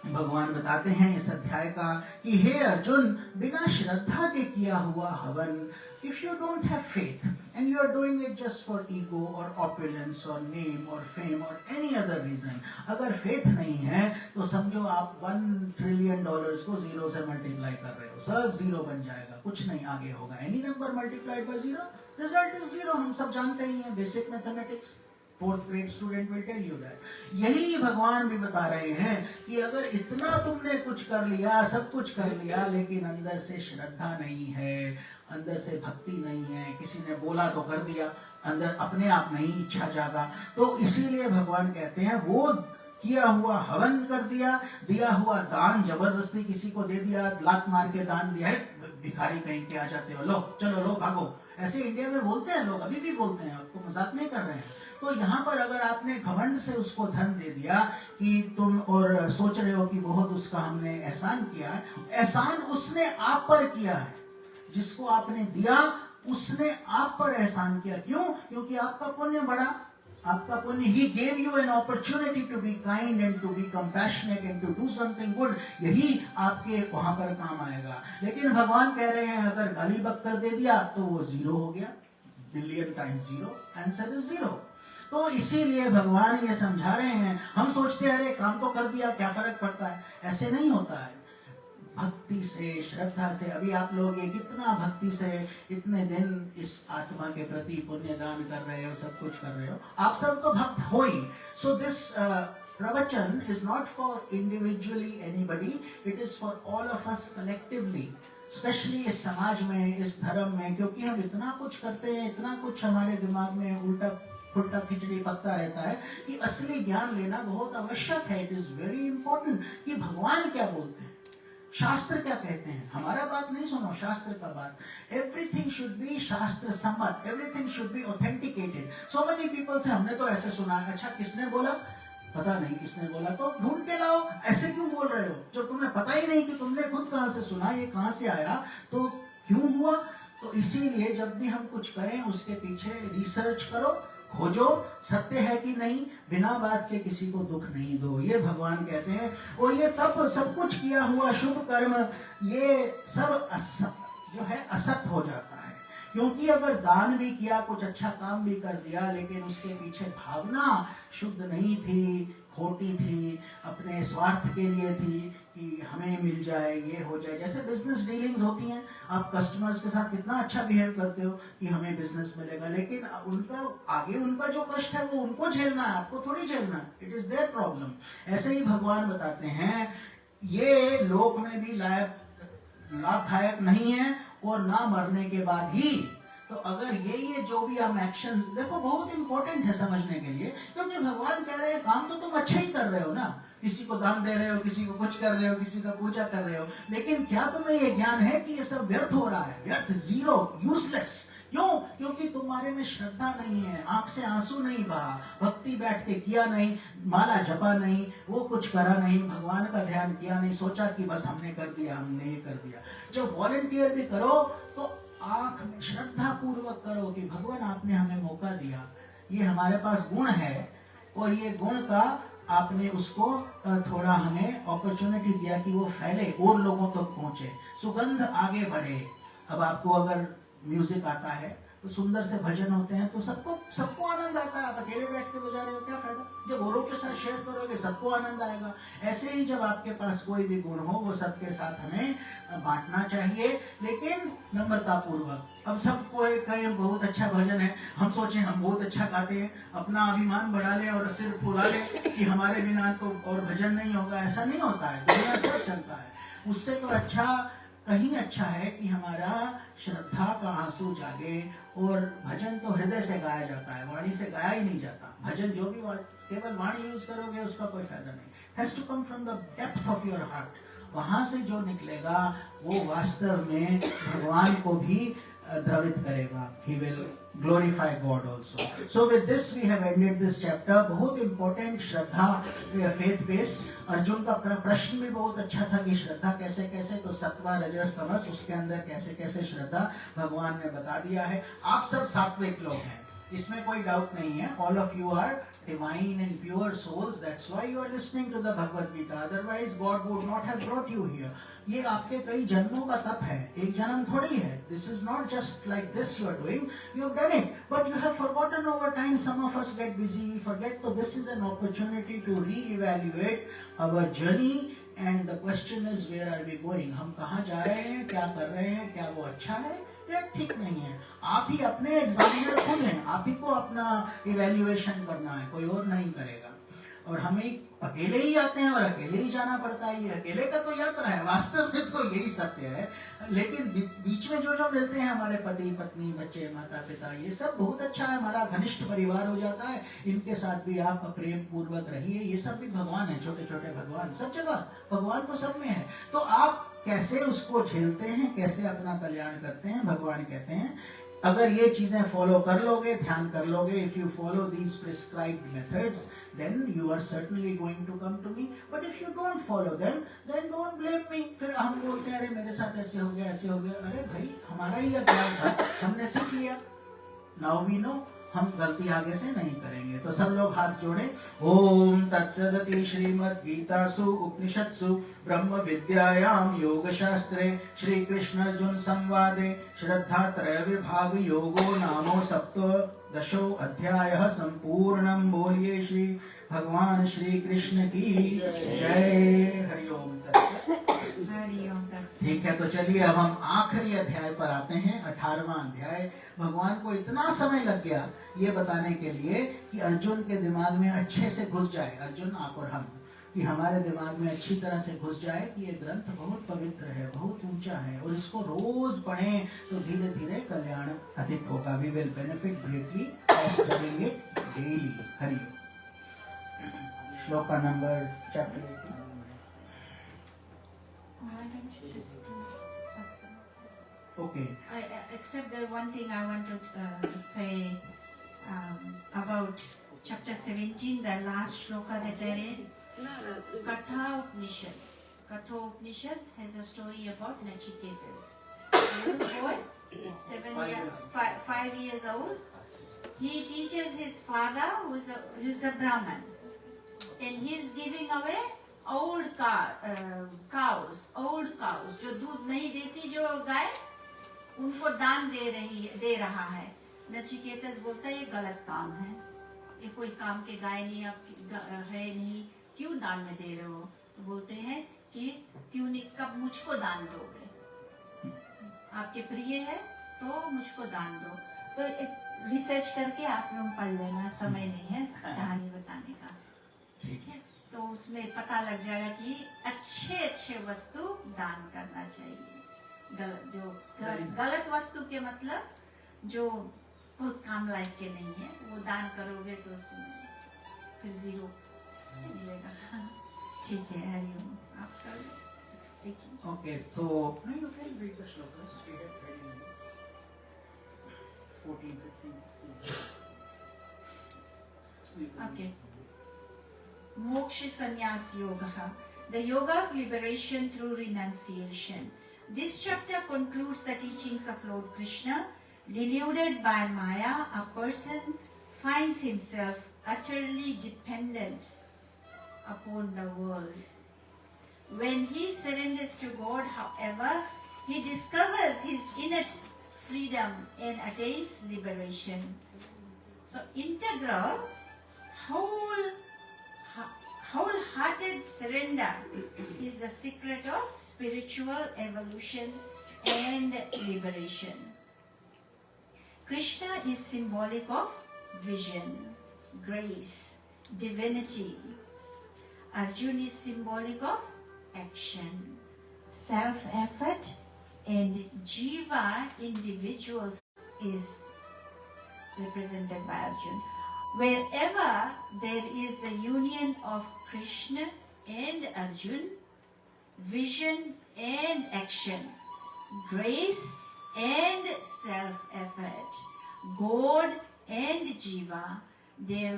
भगवान बताते हैं इस अध्याय का कि हे अर्जुन, बिना श्रद्धा के किया हुआ हवन, if you don't have faith and you are doing it just for ego or opulence or name or fame or any other reason, अगर faith नहीं है तो समझो आप $1 trillion को जीरो से मल्टीप्लाई कर रहे हो. सब जीरो बन जाएगा, कुछ नहीं आगे होगा. Any number multiplied by zero, result is zero. हम सब जानते ही हैं, basic mathematics. 4th grade student will tell you that. यही भगवान भी बता रहे हैं कि अगर इतना तुमने कुछ कर लिया, सब कुछ कर लिया, लेकिन अंदर से श्रद्धा नहीं है, अंदर से भक्ति नहीं है, किसी ने बोला तो कर दिया, अंदर अपने आप नहीं इच्छा जागा, तो इसीलिए भगवान कहते हैं वो किया हुआ हवन कर दिया हुआ दान जबरदस्ती किसी को दे दिया, लात मार के दान दिया है, भिखारी कहीं के आ जाते हो, लो चलो लो भागो, ऐसे इंडिया में बोलते हैं लोग, अभी भी बोलते हैं, आपको मजाक नहीं कर रहे हैं। तो यहाँ पर अगर आपने घमंड से उसको धन दे दिया कि तुम, और सोच रहे हो कि बहुत उसका हमने एहसान किया है, एहसान उसने आप पर किया है। जिसको आपने दिया उसने आप पर एहसान किया। क्यों? क्योंकि आपका पुण्य बढ़ा, आपका पुण्य। He gave you an opportunity to be kind and to be compassionate and to do something good. यही आपके वहां पर काम आएगा। लेकिन भगवान कह रहे हैं अगर गाली बक्कर दे दिया तो वो जीरो हो गया, billion times zero, answer is zero. तो इसीलिए भगवान ये समझा रहे हैं। हम सोचते हैं अरे काम तो कर दिया, क्या फर्क पड़ता है। ऐसे नहीं होता है। भक्ति से, श्रद्धा से, अभी आप लोग ये कितना भक्ति से इतने दिन इस आत्मा के प्रति पुण्य दान कर रहे हो, सब कुछ कर रहे हो, आप सब तो भक्त हो ही। सो दिस प्रवचन is not for individually anybody, it is for all of us collectively, specially इस समाज में, इस धर्म में। क्योंकि हम इतना कुछ करते हैं, इतना कुछ हमारे दिमाग में उल्टा फुल्टा खिचड़ी पकता रहता है कि असली ज्ञान लेना बहुत आवश्यक है। इट इज वेरी इंपॉर्टेंट कि भगवान क्या बोलते हैं, शास्त्र क्या कहते हैं। हमारा बात नहीं सुनो, शास्त्र का बात। एवरीथिंग शुड बी शास्त्र सम्मत, everything should be authenticated. So many people से हमने तो ऐसे सुना है। अच्छा किसने बोला? पता नहीं किसने बोला, तो ढूंढ के लाओ। ऐसे क्यों बोल रहे हो जो तुम्हें पता ही नहीं कि तुमने खुद कहां से सुना, ये कहां से आया, तो क्यों हुआ? तो इसीलिए जब भी हम कुछ करें उसके पीछे रिसर्च करो, खोजो सत्य है कि नहीं, बिना बात के किसी को दुख नहीं दो, ये भगवान कहते हैं। और ये तब सब कुछ किया हुआ शुभ कर्म, ये सब जो है असत हो जाता है। क्योंकि अगर दान भी किया, कुछ अच्छा काम भी कर दिया, लेकिन उसके पीछे भावना शुद्ध नहीं थी, खोटी थी, अपने स्वार्थ के लिए थी कि हमें मिल जाए, ये हो जाए। जैसे बिजनेस डीलिंग्स होती हैं, आप कस्टमर्स के साथ कितना अच्छा बिहेव करते हो कि हमें बिजनेस मिलेगा, लेकिन उनका आगे उनका जो कष्ट है वो उनको झेलना है, आपको थोड़ी झेलना है। It is their problem. ऐसे ही भगवान बताते हैं ये लोक में भी लाभदायक नहीं है और ना मरने के बाद ही। तो अगर ये जो भी हम एक्शंस, देखो बहुत इंपॉर्टेंट है समझने के लिए, क्योंकि भगवान कह रहे हैं काम तो तुम अच्छे ही कर रहे हो ना, किसी को दान दे रहे हो, किसी को कुछ कर रहे हो, किसी का पूजा कर रहे हो, लेकिन क्या तुम्हें ये ज्ञान है कि ये सब व्यर्थ हो रहा है? व्यर्थ, जीरो, यूजलेस। क्यों? क्योंकि तुम्हारे में श्रद्धा नहीं है, आंख से आंसू नहीं बहा, भक्ति बैठ के किया नहीं, माला जपा नहीं, वो कुछ करा नहीं, भगवान का ध्यान किया नहीं, सोचा कि बस हमने कर दिया, हमने ये कर दिया। जब वॉलंटियर भी करो तो आंख में श्रद्धा पूर्वक करो कि भगवान आपने हमें मौका दिया, ये हमारे पास गुण है और ये गुण का आपने उसको थोड़ा हमें अपॉर्चुनिटी दिया कि वो फैले और लोगों तक पहुंचे, सुगंध आगे बढ़े। अब आपको अगर म्यूजिक आता है तो सुंदर से भजन होते हैं तो सबको आनंद आता है। आप अकेले बैठ के बजा रहे हो, क्या फायदा? जब औरों के साथ शेयर करोगे सबको आनंद आएगा। ऐसे ही जब आपके पास कोई भी गुण हो वो सबके साथ हमें बांटना चाहिए, लेकिन नम्रता पूर्वक। अब सबको कहें बहुत अच्छा भजन है, हम सोचें हम बहुत अच्छा गाते हैं, अपना अभिमान बढ़ा ले और सिर फुला ले कि हमारे बिना तो और भजन नहीं होगा। ऐसा नहीं होता है, दुनिया सब चलता है। उससे तो अच्छा, कहीं अच्छा है कि हमारा श्रद्धा का आंसू जागे। और भजन तो हृदय से गाया जाता है, वाणी से गाया ही नहीं जाता। भजन जो भी केवल वाणी यूज करोगे उसका कोई फायदा नहीं। Has to come from the depth of your heart. वहां से जो निकलेगा वो वास्तव में भगवान को भी द्रवित करेगा। He will glorify God also. So with this we have ended this chapter. बहुत important श्रद्धा, faith based। अर्जुन का प्रश्न भी बहुत अच्छा था कि श्रद्धा कैसे कैसे, तो सत्व रजस तमस, उसके अंदर कैसे कैसे श्रद्धा भगवान ने बता दिया है। आप सब सात्विक लोग हैं, इसमें कोई डाउट नहीं है। All of you are divine and pure souls, that's why you are listening to the Bhagavad Gita, otherwise God would not have brought you here. ये आपके कई जन्मों का तप है, एक जन्म थोड़ी है। This is not just like this you are doing, you have done it, but you have forgotten over time. Some of us get busy, we forget. तो this is an opportunity to reevaluate our journey and the question is where are we going. हम कहाँ जा रहे हैं, क्या कर रहे हैं, क्या वो अच्छा है या ठीक नहीं है। आप ही अपने एग्जामिनर खुद हैं, आप ही को अपना इवैल्यूएशन करना है, कोई और नहीं करेगा। और हमें अकेले ही आते हैं और अकेले ही जाना पड़ता है। ये अकेले का तो यात्रा है, वास्तव में तो यही सत्य है। लेकिन बीच में जो मिलते हैं हमारे पति पत्नी, बच्चे, माता पिता, ये सब बहुत अच्छा है, हमारा घनिष्ठ परिवार हो जाता है। इनके साथ भी आप प्रेम पूर्वक रहिए। ये सब भी भगवान है, छोटे छोटे भगवान, सब जगह भगवान तो सब में है। तो आप कैसे उसको झेलते हैं, कैसे अपना कल्याण करते हैं, भगवान कहते हैं अगर ये चीजें फॉलो कर लोगे, ध्यान कर लोगे, if you follow these prescribed methods, then you are certainly going to come to me. But if you don't follow them, then don't blame me. फिर हम बोलते हैं अरे मेरे साथ ऐसे हो गया, ऐसे हो गया. अरे भाई हमारा ही अज्ञान था, हमने सीख लिया. नाउ वी नो, हम गलती आगे से नहीं करेंगे. तो सब लोग हाथ जोड़े. ओम तत्सदिति श्रीमद्गीतासु उपनिषत्सु ब्रह्म विद्यायां योग शास्त्रे श्री कृष्ण अर्जुन संवादे श्रद्धात्रय विभाग योगो नामो सप्तदशो अध्यायः संपूर्णं. बोलिए श्री भगवान श्री कृष्ण की जय. हरि ओम तत्सत्. ठीक है, तो चलिए अब हम आखिरी अध्याय पर आते हैं. 18वां अध्याय. भगवान को इतना समय लग गया ये बताने के लिए कि अर्जुन के दिमाग में अच्छे से घुस जाए, अर्जुन आप और हम, कि हमारे दिमाग में अच्छी तरह से घुस जाए कि ये ग्रंथ बहुत पवित्र है, बहुत ऊंचा है, और इसको रोज पढ़ें तो धीरे धीरे कल्याण अधिक होगा. We will benefit greatly by studying it daily. Hari shloka number chapter 18. Okay. Except that one thing I want to say about chapter 17, the last shloka that I read. Katha Upanishad. Katha Upanishad has a story about Nachiketas. A little boy, 5 years old. He teaches his father, who's a Brahman, and he's giving away old cows, जो दूध नहीं देती जो गाय, उनको दान दे रहा है. नचिकेतस बोलता है ये गलत काम है, ये कोई काम के गाय नहीं है नहीं, क्यों दान में दे रहे हो? तो बोलते हैं कि क्यों नहीं, कब मुझको दान दोगे? आपके प्रिय है तो मुझको दान दो. तो रिसर्च करके आप लोग पढ़ लेना, समय नहीं है कहानी बताने का. ठीक है, तो उसमें पता लग जाएगा कि अच्छे वस्तु दान करना चाहिए. गलत वस्तु के मतलब जो बहुत काम लायक के नहीं है, वो दान करोगे तो उसमें फिर 0 मिलेगा. ठीक है, हरिओम. आपका 6:18. Okay, so no, you can read the shlokas. We have 30 minutes. 14, 15, 16. Okay. Moksha Sannyas Yoga, the yoga of liberation through renunciation. This chapter concludes the teachings of Lord Krishna. Deluded by Maya, a person finds himself utterly dependent upon the world. When he surrenders to God, however, he discovers his innate freedom and attains liberation. So integral, wholehearted surrender is the secret of spiritual evolution and liberation. Krishna is symbolic of vision, grace, divinity. Arjuna is symbolic of action, self-effort, and Jiva, individuals, is represented by Arjuna. Wherever there is the union of Krishna and Arjuna, vision and action, grace and self-effort, God and Jiva, there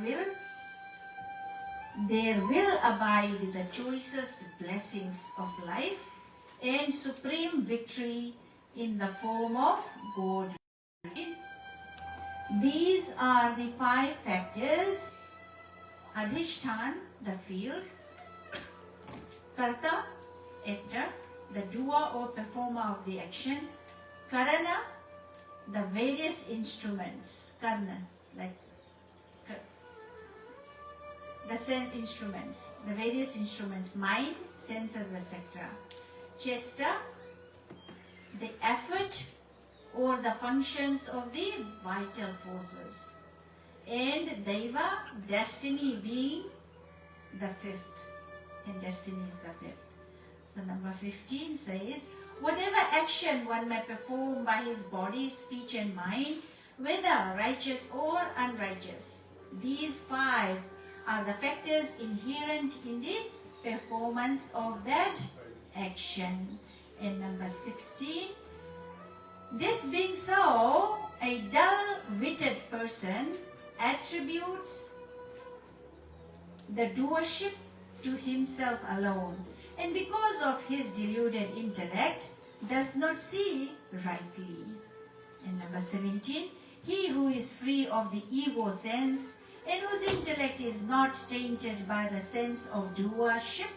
will abide the choicest blessings of life and supreme victory in the form of God. These are the 5 factors: Adhishtan, the field; Karta, actor, the doer or performer of the action; Karana, the various instruments; Karna, like the sense instruments, the various instruments, mind, senses, etc. Chesta, the effort or the functions of the vital forces. And Deva, destiny, being the 5th. And destiny is the 5th. So number 15 says, whatever action one may perform by his body, speech and mind, whether righteous or unrighteous, these 5 are the factors inherent in the performance of that action. And number 16, this being so, A dull-witted person attributes the doership to himself alone, and because of his deluded intellect, does not see rightly. And number 17, he who is free of the ego sense and whose intellect is not tainted by the sense of doership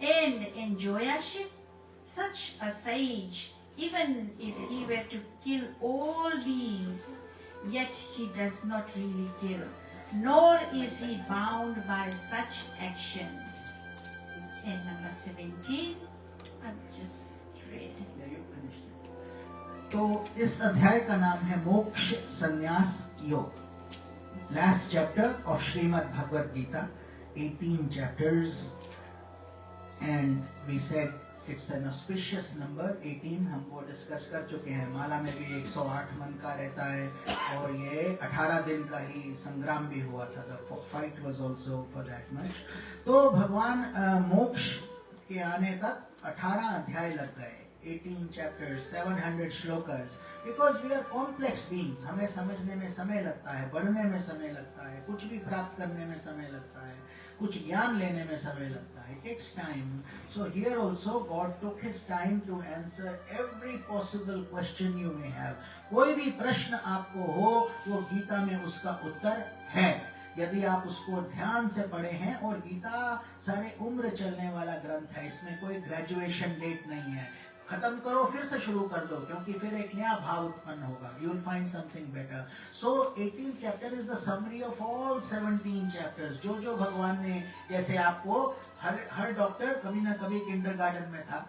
and enjoyership, such a sage, even if he were to kill all beings, yet he does not really kill, nor is he bound by such actions. And number 17, I've just read. तो इस अध्याय का नाम है मोक्ष संन्यास योग. Last chapter of Srimad Bhagavad Gita, 18 chapters, and we said it's an auspicious number. 18 हम वो डिस्कस कर चुके हैं. माला में भी 108 मन का रहता है और ये 18 दिन का ही संग्राम भी हुआ था. The fight was also for that much. तो भगवान मोक्ष के आने तक 18 अध्याय लग गए. 18 chapters, 700 shlokas, because we are complex beings. हमें समझने में समय लगता है, बढ़ने में समय लगता है, कुछ भी प्राप्त करने में समय लगता है, कुछ ज्ञान लेने में समय लगता है. It takes time. So here also God took His time to answer every possible question you may have. कोई भी प्रश्न आपको हो, वो गीता में उसका उत्तर है. यदि आप उसको ध्यान से पढ़े हैं, और गीता सारे उम्र चलने वाला ग्रंथ है. इसमें कोई ग्रेजुएशन डेट नहीं है. खत्म करो फिर से शुरू कर दो, क्योंकि फिर एक नया भाव उत्पन्न होगा. You will find something better. So 18th chapter is the summary of all 17 chapters. जो भगवान ने, जैसे आपको हर डॉक्टर कभी ना कभी किंडरगार्टन में था,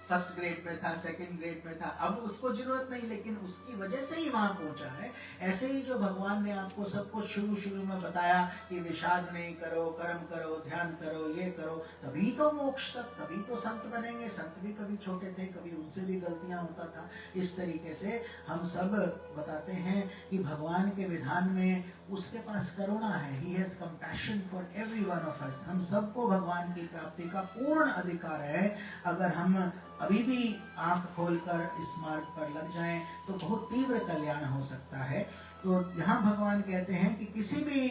फर्स्ट ग्रेड में था, सेकंड ग्रेड में था. अब उसको जरूरत नहीं, लेकिन उसकी वजह से ही वहां पहुंचा है. ऐसे ही जो भगवान ने आपको सब कुछ शुरू में बताया कि विषाद नहीं करो, कर्म करो, ध्यान करो, ये करो, तभी तो मोक्ष तक, तभी तो संत बनेंगे. संत भी कभी छोटे थे, कभी उनसे भी गलतियां होता था. इस तरीके से हम सब बताते हैं कि भगवान के विधान में उसके पास करुणा है. He has compassion for every one of us. हम सबको भगवान की प्राप्ति का पूर्ण अधिकार है. अगर हम अभी भी आंख खोलकर इस मार्ग पर लग जाएं तो बहुत तीव्र कल्याण हो सकता है. तो यहाँ भगवान कहते हैं कि किसी भी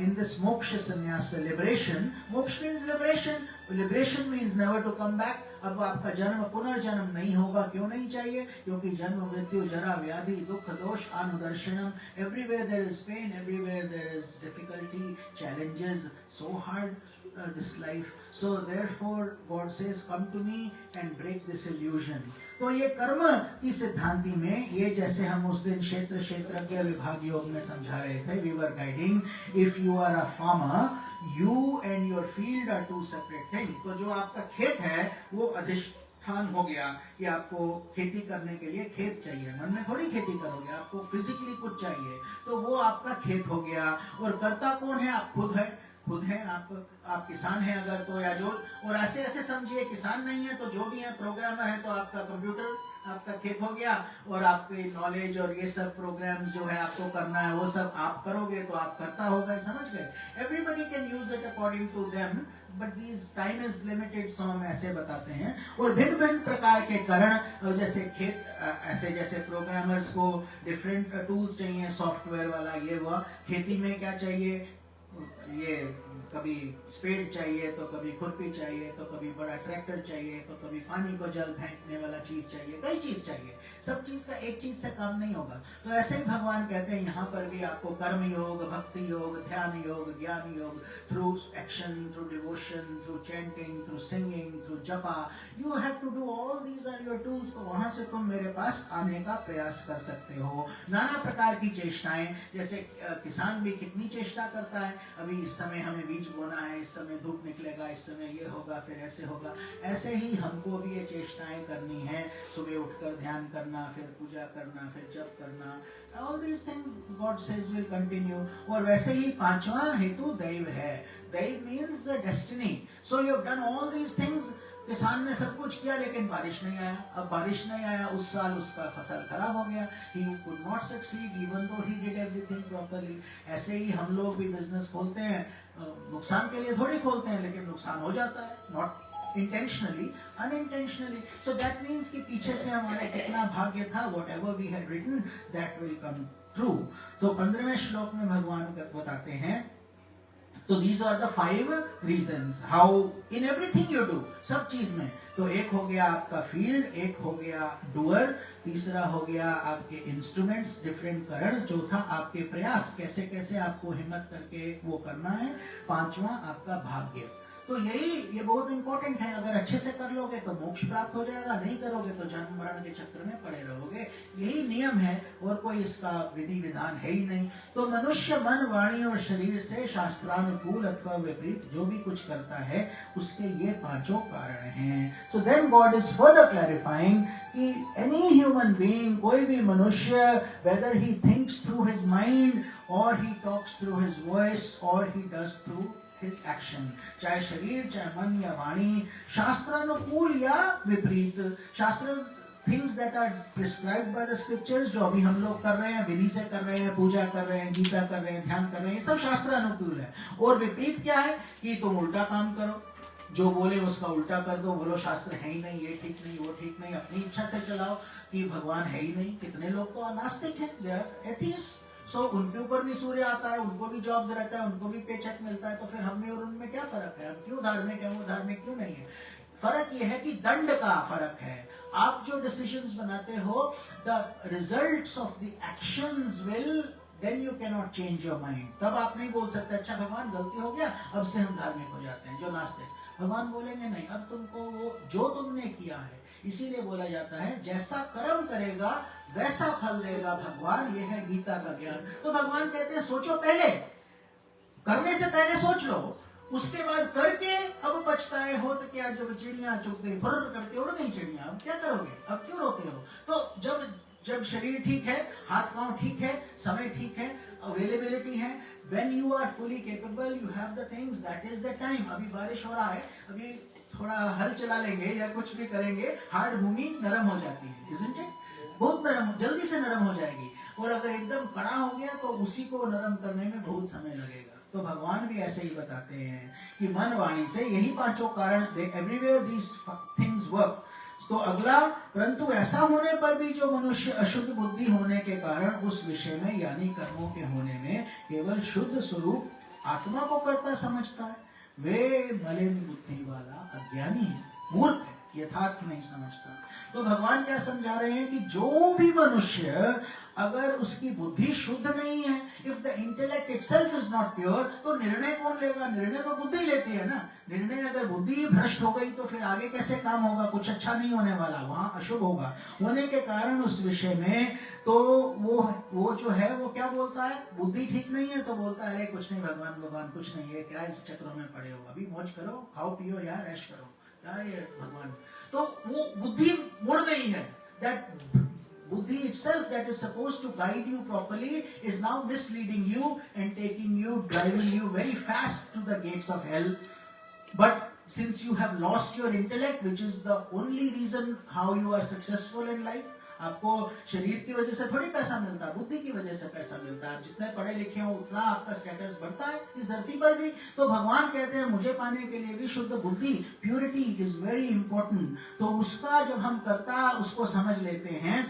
इन दिस मोक्ष संन्यास liberation, moksha means liberation, liberation means never to come back. अब आपका जन्म पुनर्जन्म नहीं होगा. क्यों नहीं चाहिए? क्योंकि जन्म मृत्यु जरा व्याधि दुख दोष अनुदर्शनम, everywhere there is pain, everywhere there is difficulty, challenges, so hard this life. So therefore God says, come to me and break this illusion. तो ये कर्म की सिद्धांति में, ये जैसे हम उस दिन क्षेत्रज्ञ विभाग योग में समझा रहे थे, we were guiding, if you are a farmer, you and your field are two separate things. तो जो आपका खेत है वो अधिष्ठान हो गया कि आपको खेती करने के लिए खेत चाहिए. मन में थोड़ी खेती करोगे, आपको फिजिकली कुछ चाहिए, तो वो आपका खेत हो गया. और कर्ता कौन है? आप खुद हैं. आप किसान हैं अगर तो, या जो, और ऐसे समझिए किसान नहीं है तो जो भी है प्रोग्रामर है, तो आपका कंप्यूटर आपका खेत हो गया. और आपके नॉलेज और ये सब प्रोग्राम्स जो है आपको करना है, वो सब आप करोगे तो आप करता होगा. समझ गए? Everybody can use it according to them, but this time is limited. So हम ऐसे बताते हैं. और भिन्न प्रकार के करण, जैसे खेत, ऐसे जैसे प्रोग्रामर्स को डिफरेंट टूल्स चाहिए, सॉफ्टवेयर वाला ये हुआ. खेती में क्या चाहिए? ये कभी स्पेड चाहिए, तो कभी खुरपी चाहिए, तो कभी बड़ा ट्रैक्टर चाहिए, तो कभी पानी को जल फेंकने वाला चीज चाहिए, कई चीज चाहिए. सब चीज का एक चीज से काम नहीं होगा. तो ऐसे ही भगवान कहते हैं यहाँ पर भी आपको कर्म योग, भक्ति योग, ध्यान योग, ज्ञान योग, through action, through devotion, through chanting, through singing, through japa, you have to do all these are your tools. तो वहां से तुम मेरे पास आने का प्रयास कर सकते हो. नाना प्रकार की चेष्टाएं, जैसे किसान भी कितनी चेष्टा करता है. अभी इस समय हमें बीज बोना है, इस समय धूप निकलेगा, इस समय ये होगा, फिर ऐसे होगा. ऐसे ही हमको भी ये चेष्टाएं करनी है. सुबह उठकर ध्यान करना, फिर पूजा करना, फिर जप करना. All these things God says will continue. और वैसे ही पांचवा हेतु दैव है. दैव means destiny. So you have done all these things. किसान ने सब कुछ किया लेकिन बारिश नहीं आया. अब बारिश नहीं आया, उस साल उसका फसल खराब हो गया. He could not succeed even though he did everything properly. ऐसे ही हम लोग भी बिजनेस खोलते हैं, नुकसान के लिए थोड़ी खोलते हैं, लेकिन नुकसान हो जाता है. intentionally, unintentionally. So that means कि पीछे से हमारा कितना भाग्य था, whatever we had written, that will come true. So 15वें श्लोक में भगवान बताते हैं, तो these are the 5 reasons how in everything you do, सब चीज में. तो एक हो गया आपका फील्ड, एक हो गया डूअर, तीसरा हो गया आपके इंस्ट्रूमेंट्स, डिफरेंट करण, चौथा आपके प्रयास, कैसे कैसे आपको हिम्मत करके वो करना है, पांचवा आपका भाग्य. तो ये बहुत इंपॉर्टेंट है. अगर अच्छे से कर लोगे तो मोक्ष प्राप्त हो जाएगा, नहीं करोगे तो जन्म मरण के चक्र में पड़े रहोगे. यही नियम है और कोई इसका विधि विधान है ही नहीं. तो मनुष्य मन, वाणी और शरीर से शास्त्रानुकूल अथवा विपरीत जो भी कुछ करता है उसके ये पांचों कारण हैं. So then God is further clarifying कि एनी ह्यूमन बीइंग, कोई भी मनुष्य, whether he thinks through his mind और he talks through his voice और he does through his action, चाहे शरीर, चाहे मन या वाणी, शास्त्रानुकूल या विपरीत, शास्त्र things that are prescribed by the scriptures, जो अभी हम लोग कर रहे हैं, विधि से कर रहे हैं, पूजा कर रहे हैं, गीता कर रहे हैं, ध्यान कर रहे हैं, सब शास्त्रानुकूल है. और विपरीत क्या है कि तुम उल्टा काम करो, जो बोले उसका उल्टा कर दो, बोलो शास्त्र है ही नहीं, ये ठीक नहीं, वो ठीक नहीं, अपनी इच्छा से चलाओ कि भगवान है ही नहीं. कितने लोग तो नास्तिक हैं, they are atheists. सो उनके ऊपर भी सूर्य आता है, उनको भी जॉब्स रहता है, उनको भी पेचेक मिलता है, तो फिर हम में और उनमें क्या फर्क है? हम क्यों धार्मिक है, वो धार्मिक क्यों नहीं है? फर्क ये है कि दंड का फर्क है. आप जो डिसीजंस बनाते हो, the results of the actions will, then you can not change your mind. तब आप नहीं बोल सकते अच्छा भगवान गलती हो गया, अब से हम धार्मिक हो जाते हैं. जो नास्तिक, भगवान बोलेंगे नहीं, अब तुमको वो जो तुमने किया है, इसीलिए बोला जाता है जैसा कर्म करेगा वैसा फल देगा भगवान. ये है गीता का ज्ञान. तो भगवान कहते हैं सोचो, पहले करने से पहले सोच लो, उसके बाद करके अब पछताए हो तो क्या. जब चिड़िया चुग गई, फुर्र करके उड़ गई चिड़िया, अब क्या करोगे, अब क्यों रोते हो? तो जब शरीर ठीक है, हाथ पांव ठीक है, समय ठीक है, अवेलेबिलिटी है, when you are fully capable, you have the things, that is the time. अभी बारिश हो रहा है, अभी थोड़ा हल चला लेंगे या कुछ भी करेंगे, हार्ड भूमि नरम हो जाती है, isn't it? बहुत नरम, जल्दी से नरम हो जाएगी. और अगर एकदम कड़ा हो गया तो उसी को नरम करने में बहुत समय लगेगा. तो भगवान भी ऐसे ही बताते हैं कि मन, वाणी से यही पांचों कारण, एवरीवेयर दीज थिंग्स वर्क. तो अगला, परंतु ऐसा होने पर भी जो मनुष्य अशुद्ध बुद्धि होने के कारण उस विषय में यानी कर्मों के होने में केवल शुद्ध स्वरूप आत्मा को करता समझता है, वे मलिन बुद्धि वाला अज्ञानी है, मूर्ख है, यथार्थ नहीं समझता. तो भगवान क्या समझा रहे हैं कि जो भी मनुष्य, अगर उसकी बुद्धि शुद्ध नहीं है, if the intellect itself is not pure, तो निर्णय कौन लेगा? निर्णय तो बुद्धि लेती है ना. निर्णय अगर बुद्धि भ्रष्ट हो गई तो फिर आगे कैसे काम होगा? कुछ अच्छा नहीं होने वाला, वहां अशुभ होगा. होने के कारण उस विषय में तो वो जो है वो क्या बोलता है? बुद्धि ठीक नहीं है तो बोलता है अरे कुछ नहीं, भगवान कुछ नहीं है, क्या इस चक्रों में पड़े हो, अभी मौज करो, खाओ पियो यार, ऐश करो, क्या ये भगवान. तो वो बुद्धि मुड़ गई है. दैट बुद्धि itself that is supposed to guide you properly is now misleading you and taking you, driving you very fast to the gates of hell. But since you have lost your intellect, which is the only reason how you are successful in life, आपको शरीर की वजह से थोड़ी पैसा मिलता है, बुद्धि की वजह से पैसा मिलता है. जितने पढ़े लिखे हो उतना आपका स्टेटस बढ़ता है इस धरती पर भी. तो भगवान कहते हैं मुझे पाने के लिए भी शुद्ध बुद्धि, प्योरिटी इज वेरी इंपॉर्टेंट. तो उसका जब हम कर्ता उसको समझ लेते हैं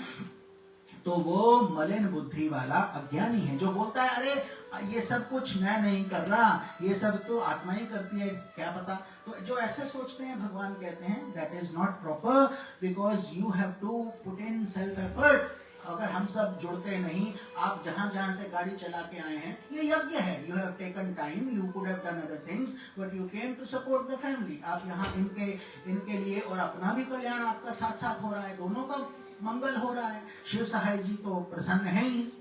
तो वो मलिन बुद्धि वाला अज्ञानी है, जो बोलता है अरे ये सब कुछ मैं नहीं कर रहा, ये सब तो आत्मा ही करती है, क्या पता. तो जो ऐसे सोचते हैं, भगवान कहते हैं that is not proper, because you have to put in self effort. अगर हम सब जुड़ते नहीं, आप जहां जहां से गाड़ी चला के आए हैं, ये यज्ञ है. You have taken time, you could have done other things, but you came to support the family. आप यहाँ इनके लिए और अपना भी कल्याण आपका साथ साथ हो रहा है, दोनों का मंगल हो रहा है. शिव सहाय जी तो प्रसन्न है ही.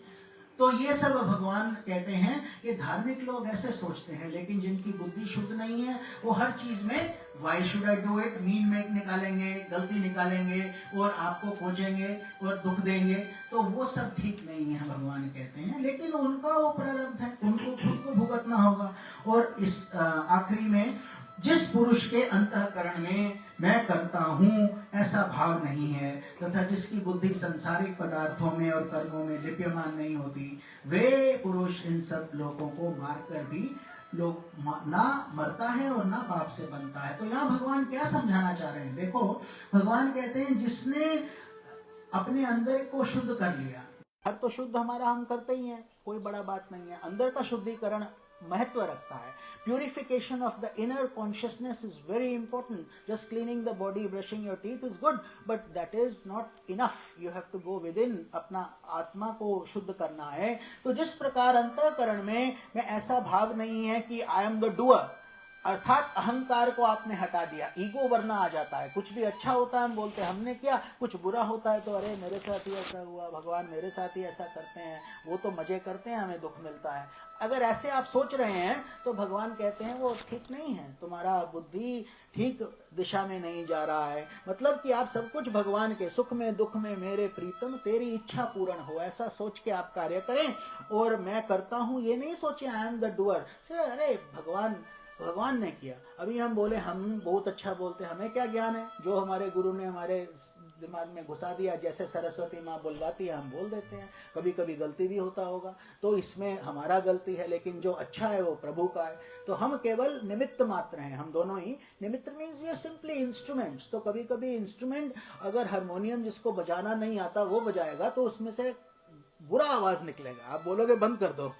तो ये सब भगवान कहते हैं कि धार्मिक लोग ऐसे सोचते हैं, लेकिन जिनकी बुद्धि शुद्ध नहीं है वो हर चीज में why should I do it, mean make निकालेंगे, गलती निकालेंगे और आपको खोजेंगे और दुख देंगे. तो वो सब ठीक नहीं है भगवान कहते हैं, लेकिन उनका वो प्रारब्ध है, उनको खुद को भुगतना होगा. और इस आखिरी में, जिस पुरुष के अंतःकरण में मैं करता हूँ ऐसा भाव नहीं है तथा जिसकी बुद्धि संसारिक पदार्थों में और कर्मों में लिप्यमान नहीं होती, वे पुरुष इन सब लोगों को मारकर भी लोग ना मरता है और ना पाप से बनता है। तो यहाँ भगवान क्या समझाना चाह रहे हैं? देखो, भगवान कहते हैं जिसने अपने अंदर को शुद्ध कर लिया, हर तो शुद्ध हमारा हम करते ही हैं, कोई बड़ा बात नहीं है। अंदर का शुद्धिकरण महत्व रखता है। Purification of the inner consciousness is very important. Just cleaning the body, brushing your teeth is good, but that is not enough. You have to go within. अपना आत्मा को शुद्ध करना है। तो जिस प्रकार अंतःकरण में ऐसा भाव नहीं है कि I am the doer, अर्थात अहंकार को आपने हटा दिया, ईगो वरना आ जाता है। कुछ भी अच्छा होता है हम बोलते हैं हमने किया, कुछ बुरा होता है तो अरे मेरे साथ ही ऐसा हुआ, भगवान मेरे साथ ही ऐसा करते हैं, वो तो मजे करते हैं, हमें दुख मिलता है। अगर ऐसे आप सोच रहे हैं तो भगवान कहते हैं वो ठीक नहीं है, तुम्हारा बुद्धि ठीक दिशा में नहीं जा रहा है। मतलब कि आप सब कुछ भगवान के सुख में दुख में मेरे प्रीतम तेरी इच्छा पूर्ण हो, ऐसा सोच के आप कार्य करें। और मैं करता हूं ये नहीं सोचे आई एम द डूअर से, अरे भगवान ने किया। अभी हम बोले हम बहुत अच्छा बोलते हैं, हमें क्या ज्ञान है? जो हमारे गुरु ने हमारे दिमाग में घुसा दिया, जैसे सरस्वती माँ बुलवाती है हम बोल देते हैं। कभी कभी गलती भी होता होगा तो इसमें हमारा गलती है, लेकिन जो अच्छा है वो प्रभु का है। तो हम केवल निमित्त मात्र हैं, हम दोनों ही। Nimitta means we are simply instruments. तो कभी कभी इंस्ट्रूमेंट, अगर हारमोनियम जिसको बजाना नहीं आता वो बजाएगा तो उसमें से बुरा आवाज निकलेगा, आप बोलोगे बंद कर दो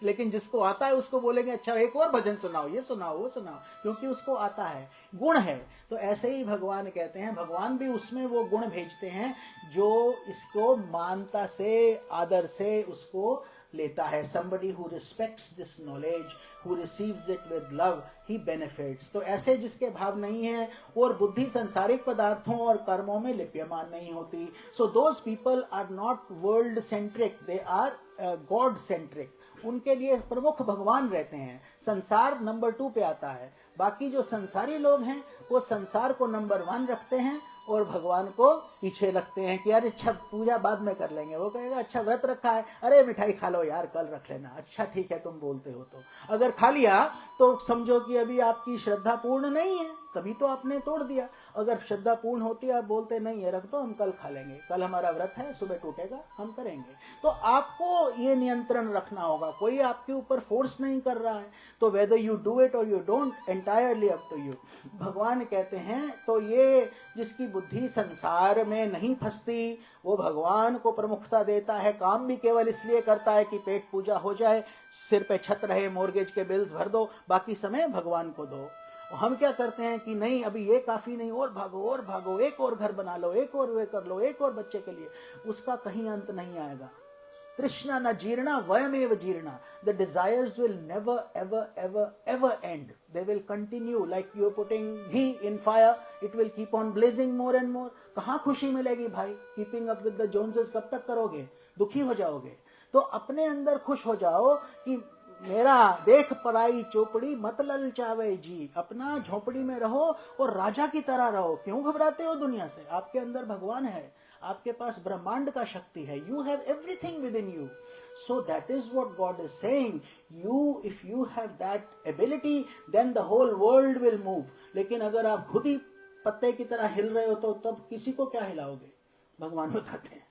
लेकिन जिसको आता है उसको बोलेंगे अच्छा एक और भजन सुनाओ, ये सुनाओ वो सुनाओ, क्योंकि उसको आता है, गुण है। तो ऐसे ही भगवान कहते हैं, भगवान भी उसमें वो गुण भेजते हैं जो इसको मानता से, आदर से उसको लेता है। somebody who respects this knowledge, who receives it with love, he benefits। तो ऐसे जिसके भाव नहीं है और बुद्धि संसारिक पदार्थों और कर्मों में लिप्यमान नहीं होती, so those people are not world centric, they are God centric। उनके लिए प्रमुख भगवान रहते हैं। संसार नंबर 2 पे आता है। बाकी जो संसारी लोग हैं वो संसार को नंबर 1 रखते हैं और भगवान को पीछे रखते हैं कि यार अच्छा पूजा बाद में कर लेंगे। वो कहेगा अच्छा व्रत रखा है, अरे मिठाई खा लो यार कल रख लेना, अच्छा ठीक है तुम बोलते हो। तो अगर खा लिया तो समझो कि अभी आपकी श्रद्धा पूर्ण नहीं है, तभी तो आपने तोड़ दिया। अगर श्रद्धा पूर्ण होती है, आप बोलते नहीं है रख दो, हम कल खा लेंगे, कल हमारा व्रत है, सुबह टूटेगा हम करेंगे। तो आपको ये नियंत्रण रखना होगा, कोई आपके ऊपर फोर्स नहीं कर रहा है। तो वेदर यू डू इट और you don't, entirely up to you. भगवान कहते हैं तो ये जिसकी बुद्धि संसार में नहीं फंसती वो भगवान को प्रमुखता देता है। काम भी केवल इसलिए करता है कि पेट पूजा हो जाए, सिर पे छत रहे, मॉर्गेज के बिल्स भर दो, बाकी समय भगवान को दो। हम क्या करते हैं कि नहीं अभी ये काफी नहीं, और भागो, एक और घर बना लो, एक और वे कर लो, एक और बच्चे के लिए, उसका कहीं अंत नहीं आएगा। तृष्णा न जीर्णा वयमेव जीर्णा। The desires will never ever ever ever end. They will continue like you're putting ghee in fire. It will keep on blazing more and more. कहाँ खुशी मिलेगी भाई? Keeping up with the Joneses कब तक करोगे? दुखी हो जाओगे। तो अपने अंदर खुश हो जाओ कि मेरा देख पराई चौपड़ी मत ललचावे जी। अपना झोपड़ी में रहो और राजा की तरह रहो। क्यों घबराते हो दुनिया से? आपके अंदर भगवान है, आपके पास ब्रह्मांड का शक्ति है। You have everything within you. So that is what God is saying. If you have that ability, then the whole world will move. लेकिन अगर आप खुद ही पत्ते की तरह हिल रहे हो तो तब किसी को क्या हिलाओगे? भगवान बताते हैं।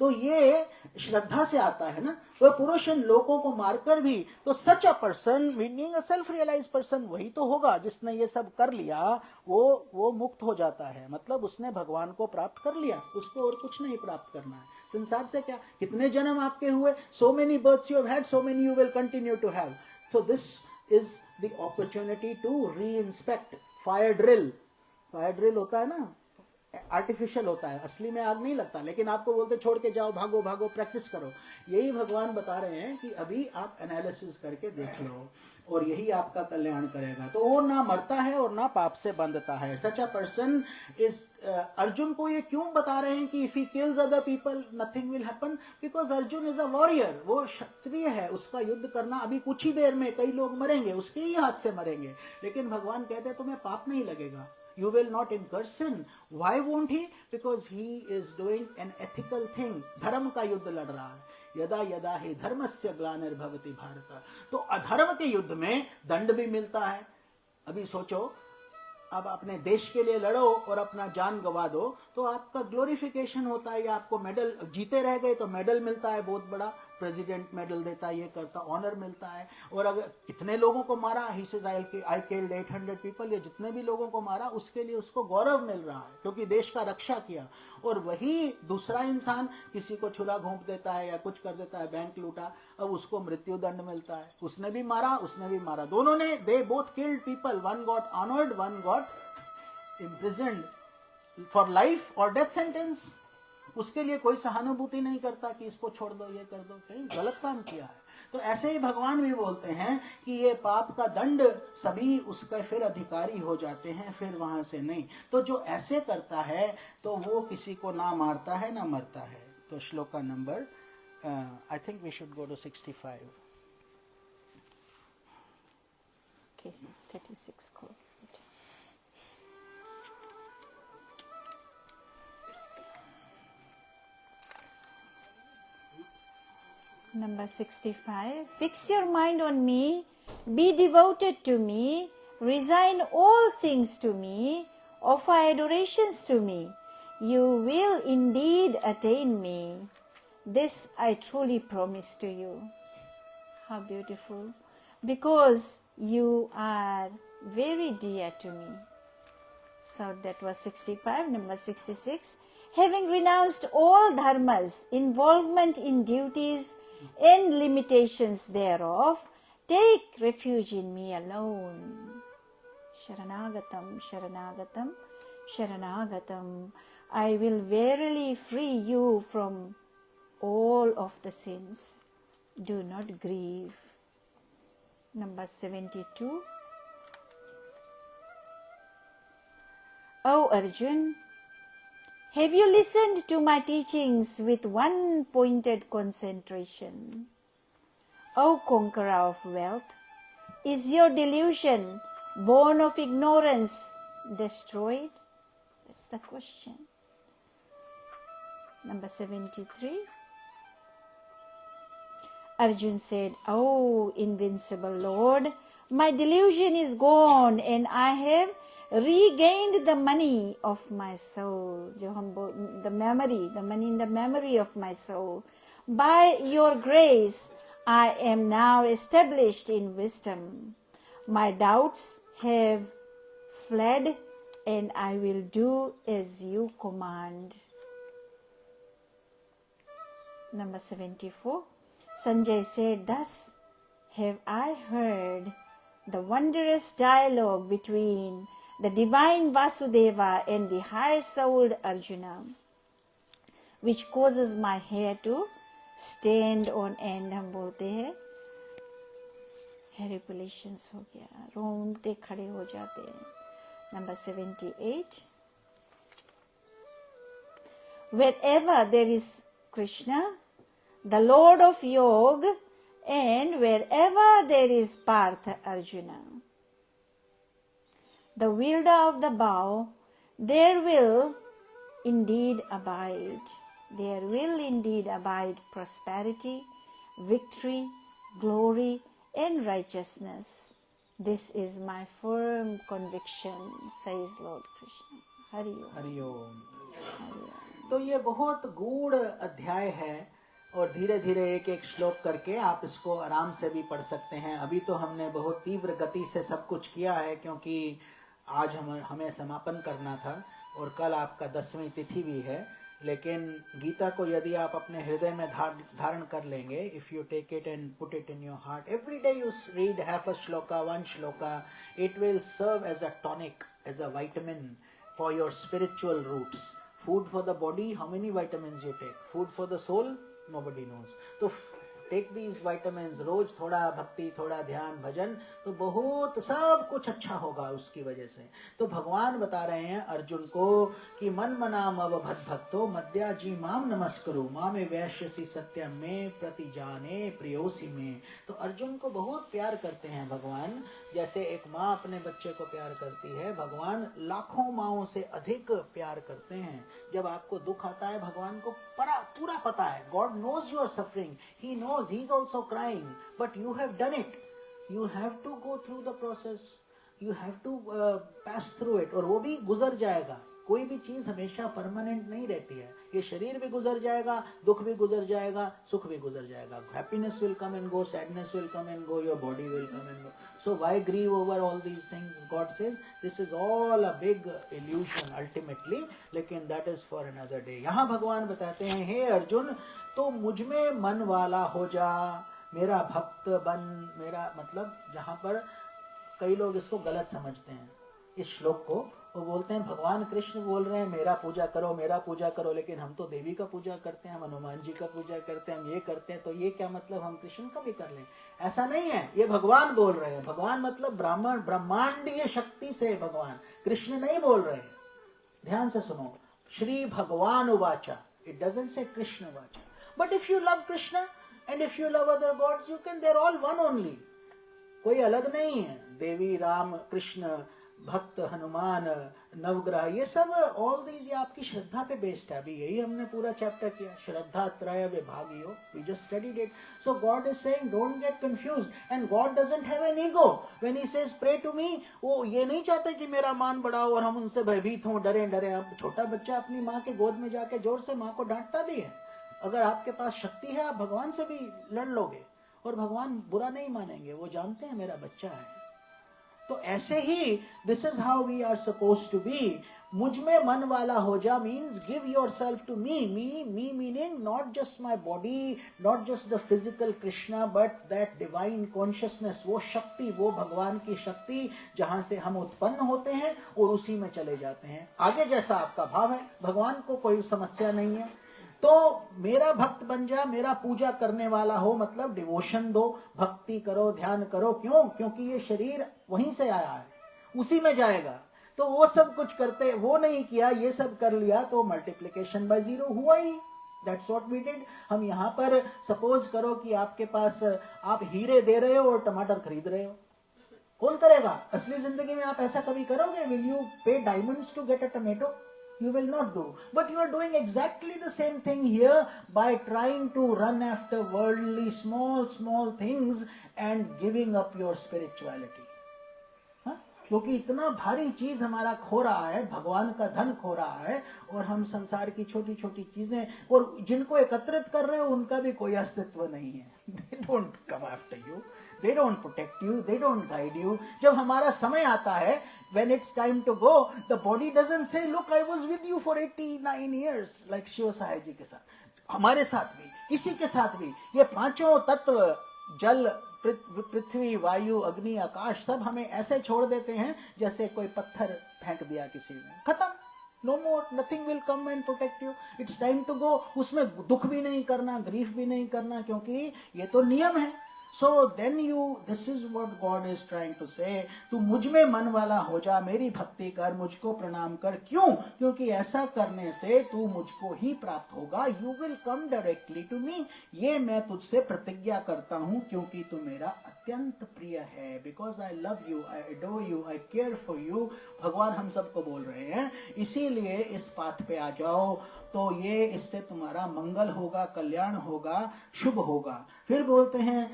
तो ये श्रद्धा से आता है ना। वह पुरुष इन लोगों को मारकर भी, तो such a person meaning a self realise person वही तो होगा जिसने ये सब कर लिया, वो मुक्त हो जाता है। मतलब उसने भगवान को प्राप्त कर लिया, उसको और कुछ नहीं प्राप्त करना है। संसार से क्या, कितने जन्म आपके हुए, so many births you have had, so many you will continue to have. So this is the opportunity to re-inspect. Fire drill होता है ना, आर्टिफिशियल होता है, असली में आग नहीं लगता, लेकिन आपको बोलते छोड़ के जाओ, भागो प्रैक्टिस करो। यही भगवान बता रहे हैं कि अभी आप एनालिसिस करके देख लो और यही आपका कल्याण करेगा। तो वो ना मरता है और ना पाप से बंधता है। सच अ पर्सन इज, अर्जुन को ये क्यों बता रहे हैं कि if he kills other people nothing will happen? Because Arjun is a warrior, वो क्षत्रिय है, उसका युद्ध करना अभी कुछ ही देर में कई लोग मरेंगे, उसके ही हाथ से मरेंगे। लेकिन भगवान कहते हैं तुम्हें पाप नहीं लगेगा। You will not incur sin. Why won't he? Because he is doing an ethical thing. धर्म का युद्ध लड़ रहा है। यदा यदा ही धर्मस्य ग्लानिर्भवति भारत। तो अधर्म के युद्ध में दंड भी मिलता है। अभी सोचो, अब अपने देश के लिए लड़ो और अपना जान गवा दो तो आपका ग्लोरिफिकेशन होता है, या आपको मेडल, जीते रह गए तो मेडल मिलता है बहुत बड़ा, प्रेसिडेंट मेडल देता है, ये करता, ऑनर मिलता है। और अगर कितने लोगों को मारा, he says I killed 800 people, ये जितने भी लोगों को मारा उसके लिए उसको गौरव मिल रहा है क्योंकि देश का रक्षा किया। और वही दूसरा इंसान किसी को छुरा घोंप देता है या कुछ कर देता है, बैंक लूटा, अब उसको मृत्यु दंड मिलता है। उसने भी मारा, दोनों ने, they both killed people, one got honoured, one got imprisoned for life और डेथ सेंटेंस। उसके लिए कोई सहानुभूति नहीं करता कि इसको छोड़ दो, ये कर दो, कहीं गलत काम किया है। तो ऐसे ही भगवान भी बोलते हैं कि ये पाप का दंड सभी उसके फिर अधिकारी हो जाते हैं, फिर वहां से नहीं। तो जो ऐसे करता है तो वो किसी को ना मारता है ना मरता है। तो shloka number I think we should go to 65। Okay, 36 को। Number 65. Fix your mind on me, be devoted to me, resign all things to me, offer adorations to me. You will indeed attain me. This I truly promise to you. How beautiful. Because you are very dear to me. So that was 65. Number 66. Having renounced all dharmas, involvement in duties and limitations thereof, take refuge in me alone. Sharanagatam, Sharanagatam, Sharanagatam. I will verily free you from all of the sins. Do not grieve. Number 72. O Arjun, have you listened to my teachings with one pointed concentration? O conqueror of wealth, is your delusion born of ignorance destroyed? That's the question. Number 73. Arjun said, "O invincible Lord, my delusion is gone and I have regained the money of my soul." The money in the memory of my soul. By your grace, I am now established in wisdom. My doubts have fled and I will do as you command. Number 74. Sanjay said, "Thus have I heard the wondrous dialogue between the divine Vasudeva and the high-souled Arjuna, which causes my hair to stand on end." हम बोलते हैं हेरिपुलेशंस हो गया, रोंगटे खड़े हो जाते हैं। Number 78. Wherever there is Krishna, the Lord of Yoga, and wherever there is Partha Arjuna, the wielder of the bow, there will indeed abide prosperity, victory, glory, and righteousness. This is my firm conviction, says Lord Krishna. Hari Om. Hariom. तो ये बहुत गूढ़ अध्याय है और धीरे धीरे एक एक श्लोक करके आप इसको आराम से भी पढ़ सकते हैं। अभी तो हमने बहुत तीव्र गति से सब कुछ किया है क्योंकि आज हमें समापन करना था और कल आपका 10वीं तिथि भी है। लेकिन गीता को यदि आप अपने हृदय में धारण कर लेंगे, if you take it and put it in your heart, every day you read half a shloka, one shloka, it will serve as a tonic, as a vitamin for your spiritual roots. Food for the body, how many vitamins you take? Food for the soul, nobody knows. तो take these vitamins, रोज थोड़ा भक्ति, थोड़ा ध्यान, भजन, तो बहुत सब कुछ अच्छा होगा उसकी वजह से। तो भगवान बता रहे हैं अर्जुन को कि मन मनाम अवभद भक्तो मद्या जी माम नमस्करो मामे वैश्यसी सत्यम में प्रति जाने प्रियोसी में। तो अर्जुन को बहुत प्यार करते हैं भगवान, जैसे एक माँ अपने बच्चे को प्यार करती है, भगवान लाखों माँओं से अधिक प्यार करते हैं। जब आपको दुख आता है भगवान को पूरा पता है, God knows you are suffering, He knows, He is also crying, but you have done it, you have to go through the process, you have to pass through it, और वो भी गुजर जाएगा, कोई भी चीज हमेशा परमानेंट नहीं रहती है। ये शरीर भी गुजर जाएगा, दुख भी गुजर जाएगा, सुख भी गुजर जाएगा। Happiness will come and go, sadness will come and go, your body will come and go. So why grieve over all these things? God says this is all a big illusion ultimately, लेकिन that is for another day. यहाँ भगवान बताते हैं, हे अर्जुन, तो मुझ में मन वाला हो जा, मेरा भक्त बन। मेरा मतलब, जहां पर कई लोग इसको गलत समझते हैं इस श्लोक को, वो बोलते हैं भगवान कृष्ण बोल रहे हैं मेरा पूजा करो, मेरा पूजा करो, लेकिन हम तो देवी का पूजा करते हैं, हम हनुमान जी का पूजा करते हैं, हम ये करते हैं, तो ये क्या मतलब हम कृष्ण का भी कर लें? ऐसा नहीं है, ये भगवान बोल रहे हैं। भगवान मतलब ब्रह्मांडीय शक्ति से भगवान, कृष्ण नहीं बोल रहे हैं। ध्यान से सुनो, श्री भगवान उवाचा, इट डजंट से कृष्ण उवाचा। But if you love Krishna and if you love other gods, you can, they are all one only. कोई अलग नहीं है। देवी, राम, कृष्ण, भक्त, हनुमान, नवग्रह, ये सब ऑल दीज, ये आपकी श्रद्धा पे बेस्ड है। अभी यही हमने पूरा चैप्टर किया, श्रद्धा त्रय विभागियो, we just studied it. So God is saying don't get confused, and God doesn't have an ego when he says pray to me. वो ये नहीं चाहते कि मेरा मान बढ़ाओ और हम उनसे भयभीत हों, डरे डरे। अब छोटा बच्चा अपनी माँ के गोद में जाके जोर से माँ को डांटता भी है। अगर आपके पास शक्ति है, आप भगवान से भी लड़ लोगे और भगवान बुरा नहीं मानेंगे, वो जानते हैं मेरा बच्चा है। तो ऐसे ही this is how we are suppose to be. मुझ में मन वाला हो जा means give yourself to me. Me meaning not just my body, not just the physical Krishna, but that divine consciousness, वो शक्ति, वो भगवान की शक्ति जहां से हम उत्पन्न होते हैं और उसी में चले जाते हैं। आगे जैसा आपका भाव है, भगवान को कोई समस्या नहीं है। तो मेरा भक्त बन जा, मेरा पूजा करने वाला हो, मतलब डिवोशन दो, भक्ति करो, ध्यान करो। क्यों? क्योंकि ये शरीर वहीं से आया है, उसी में जाएगा। तो वो सब कुछ करते, वो नहीं किया, ये सब कर लिया, तो मल्टीप्लिकेशन बाय जीरो हुआ ही। That's what we did. हम यहाँ पर सपोज करो कि आपके पास, आप हीरे दे रहे हो और टमाटर खरीद रहे हो, कौन करेगा? असली जिंदगी में आप ऐसा कभी करोगे? Will you pay diamonds to get a tomato? You will not do. But you are doing exactly the same thing here by trying to run after worldly small things and giving up your spirituality. क्योंकि इतना भारी चीज हमारा खो रहा है, भगवान का धन खो रहा है, और हम संसार की छोटी छोटी चीजें, और जिनको एकत्रित कर रहे हो उनका भी कोई अस्तित्व नहीं है। They don't come after you, they don't protect you, they don't guide you. जब हमारा समय आता है, when it's time to go, the body doesn't say, look, I was with you for 89 years, like Shiv Sai जी के साथ। हमारे साथ भी, किसी के साथ भी, ये पांचों तत्व, जल, पृथ्वी, वायु, अग्नि, आकाश, सब हमें ऐसे छोड़ देते हैं जैसे कोई पत्थर फेंक दिया किसी ने, खत्म। No more, nothing will come and protect you, it's time to go. उसमें दुख भी नहीं करना, ग्रीफ भी नहीं करना, क्योंकि ये तो नियम है। So then this is what God is trying to say, तू मुझ में मन वाला हो जा, मेरी भक्ति कर, मुझको प्रणाम कर। क्यों? क्योंकि ऐसा करने से तू मुझको ही प्राप्त होगा। You will come directly to me. ये मैं तुझसे प्रतिज्ञा करता हूं, क्योंकि तू मेरा अत्यंत प्रिय है। Because I love you, I adore you, I care for you. भगवान हम सबको बोल रहे हैं, इसीलिए इस पाथ पे आ जाओ, तो ये, इससे तुम्हारा मंगल होगा, कल्याण होगा, शुभ होगा। फिर बोलते हैं,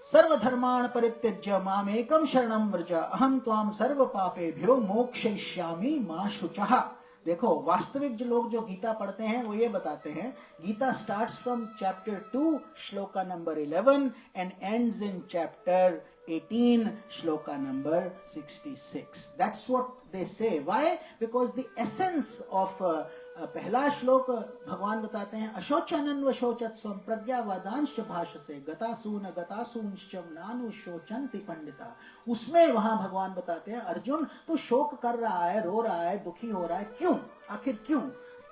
सर्वधर्मान् परित्यज्य मामेकं शरणं व्रज, अहं त्वां सर्व पापेभ्यो मोक्षयिष्यामि मा शुचः। देखो, वास्तविक जो लोग जो गीता पढ़ते हैं वो ये बताते हैं, Gita starts from chapter 2 shloka number 11 and ends in chapter 18 shloka number 66. That's what they say. Why? Because the essence of पहला श्लोक भगवान बताते हैं, अशोचनन्व शोचत्स्वम प्रज्ञावादांश्च भाषसे गतासून गतासूंश्च नानुशोचन्ति पंडिता। उसमें वहां भगवान बताते हैं, अर्जुन तू शोक कर रहा है, रो रहा है, दुखी हो रहा है, क्यों? आखिर क्यों?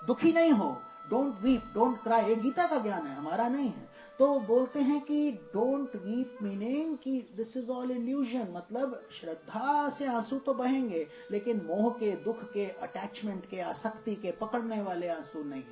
दुखी नहीं हो, डोंट वीप, डोंट क्राई। ये गीता का ज्ञान है, हमारा नहीं है। तो बोलते हैं कि डोंट वीप मीनिंग कि दिस इज ऑल इल्यूजन, मतलब श्रद्धा से आंसू तो बहेंगे, लेकिन मोह के, दुख के, अटैचमेंट के, आसक्ति के पकड़ने वाले आंसू नहीं।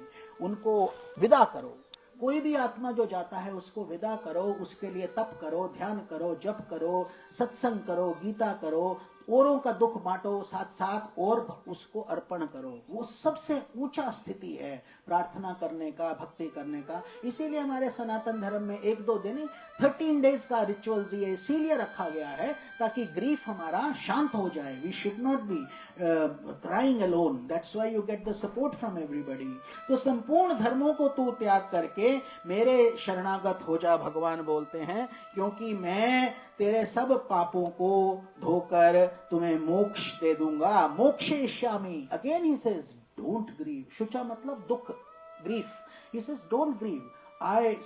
उनको विदा करो। कोई भी आत्मा जो जाता है उसको विदा करो, उसके लिए तप करो, ध्यान करो, जप करो, सत्संग करो, गीता करो, औरों का दुख बांटो साथ साथ, और उसको अर्पण करो। वो सबसे ऊंचा स्थिति है प्रार्थना करने का, भक्ति करने का। इसीलिए हमारे सनातन धर्म में 1-2 दिन 13 डेज का रिचुअल्स ये इसीलिए रखा गया है ताकि ग्रीफ हमारा शांत हो जाए। We should not be crying alone. That's why you get the support from everybody. तो संपूर्ण धर्मों को तू त्याग करके मेरे शरणागत हो जा, भगवान बोलते हैं, क्योंकि मैं तेरे सब पापों को धोकर तुम्हें मोक्ष दे दूंगा. मोक्षयिष्यामि. Again he says, don't grieve. शुचा मतलब दुख, grief. He says, don't grieve.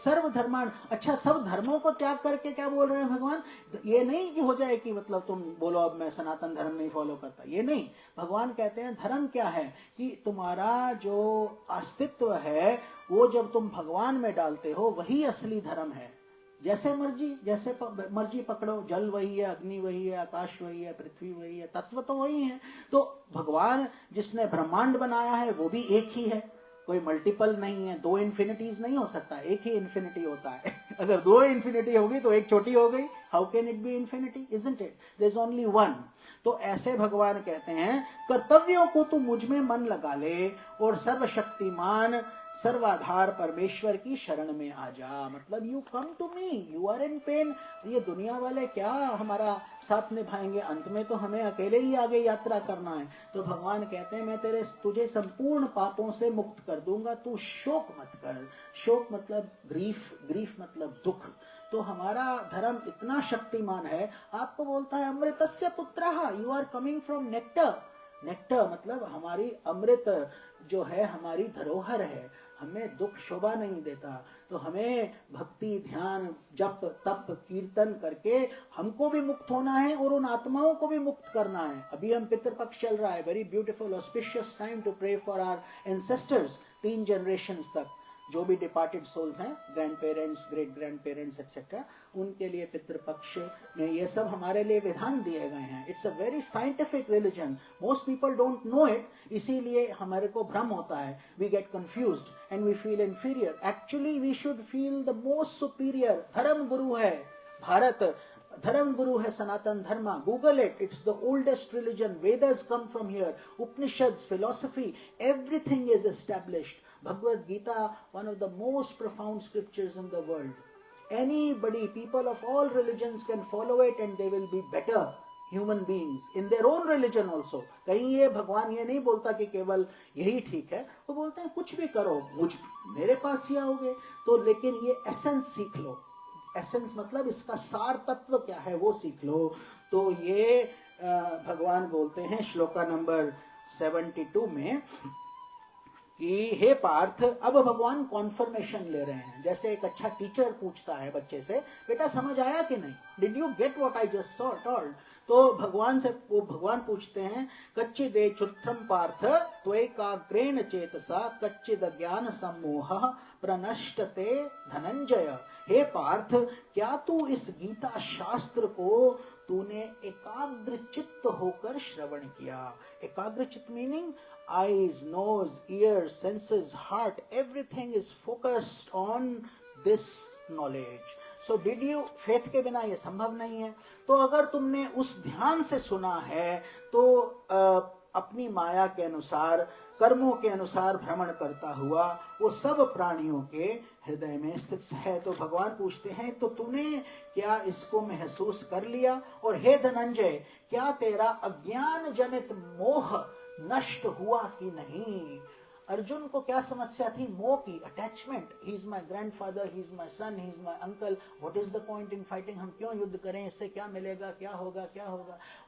सर्व धर्मान. अच्छा, सब धर्मों को त्याग करके क्या बोल रहे हैं भगवान? ये नहीं कि हो जाए कि मतलब तुम बोलो अब मैं सनातन धर्म नहीं फॉलो करता, ये नहीं. भगवान कहते हैं धर्म क्या है कि तुम्हारा जो अस्तित्व है वो जब तुम भगवान में डालते हो वही असली धर्म है. जैसे मर्जी पकड़ो, जल वही है, अग्नि वही है, आकाश वही है, पृथ्वी वही है, तत्व तो वही है. तो भगवान जिसने ब्रह्मांड बनाया है वो भी एक ही है, कोई मल्टीपल नहीं है. दो इन्फिनिटीज नहीं हो सकता, एक ही इन्फिनिटी होता है. अगर दो इन्फिनिटी होगी तो एक छोटी हो गई. How can it be infinity? Isn't it? There is only one. तो ऐसे भगवान कहते हैं कर्तव्यों को तू मुझ में मन लगा ले और सर्वशक्तिमान सर्वाधार परमेश्वर की शरण में आ जा. मतलब you come to me, you are in pain. ये दुनिया वाले क्या हमारा साथ निभाएंगे? अंत में तो हमें अकेले ही आगे यात्रा करना है. तो भगवान कहते हैं मैं तुझे संपूर्ण पापों से मुक्त कर दूंगा, तू शोक मत कर. शोक मतलब ग्रीफ मतलब दुख. तो हमारा धर्म इतना शक्तिमान है. आपको बोलता है अमृतस्य पुत्रः, you are coming from nectar. Nectar मतलब हमारी अमृत जो है हमारी धरोहर है, हमें दुख शोभा नहीं देता. तो हमें भक्ति, ध्यान, जप, तप, कीर्तन करके हमको भी मुक्त होना है और उन आत्माओं को भी मुक्त करना है. अभी हम पितृपक्ष चल रहा है, very beautiful auspicious time to pray for our ancestors. 3 generations तक जो भी डिपार्टेड सोल्स हैं, grand parents, great grand parents etcetera, उनके लिए पितृपक्ष में ये सब हमारे लिए विधान दिए गए हैं. It's a very scientific religion. Most people don't know it, इसीलिए हमारे को भ्रम होता है. We get confused and we feel inferior. Actually we should feel the most superior. धर्म गुरु है भारत, धर्म गुरु है Sanatan Dharma. Google it, it's the oldest religion. Vedas come from here. Upanishads, philosophy, everything is established. Bhagavad Gita, one of the most profound scriptures in the world. Anybody, people of all religions can follow it and they will be better human beings in their own religion also. कहीं ये भगवान ये नहीं बोलता कि केवल यही ठीक है, वो बोलते हैं कुछ भी करो, मेरे पास ही आओगे. तो लेकिन ये एसेंस सीख लो. एसेंस मतलब इसका सार तत्व क्या है वो सीख लो. तो ये भगवान बोलते हैं श्लोका नंबर 72 में कि हे पार्थ, अब भगवान कॉन्फर्मेशन ले रहे हैं. जैसे एक अच्छा टीचर पूछता है बच्चे से, बेटा समझ आया कि नहीं, did you get what I just told? तो भगवान पूछते हैं कच्चिदे चुत्रम पार्थ त्वैकाग्रेण चेतसा कच्चिद ज्ञान सम्मोह प्रनष्टते धनंजय. हे पार्थ, क्या तू इस गीता शास्त्र को तूने एकाग्र चित्त होकर श्रवण किया? एकाग्र चित्त meaning eyes, nose, ears, senses, heart, everything is focused on this knowledge. So did you? faith के बिना ये संभव नहीं है. तो अगर तुमने उस ध्यान से सुना है तो अपनी माया के अनुसार, कर्मों के अनुसार भ्रमण करता हुआ वो सब प्राणियों के हृदय में स्थित है. तो भगवान पूछते हैं तो तूने क्या इसको महसूस कर लिया? और हे धनंजय, क्या तेरा अज्ञान जनित मोह नष्ट हुआ कि नहीं? अर्जुन को क्या समस्या थी? मोह की, attachment. He is my grandfather, he is my son, he is my uncle, what is the point in fighting? हम क्यों युद्ध करें? इससे क्या मिलेगा? क्या होगा?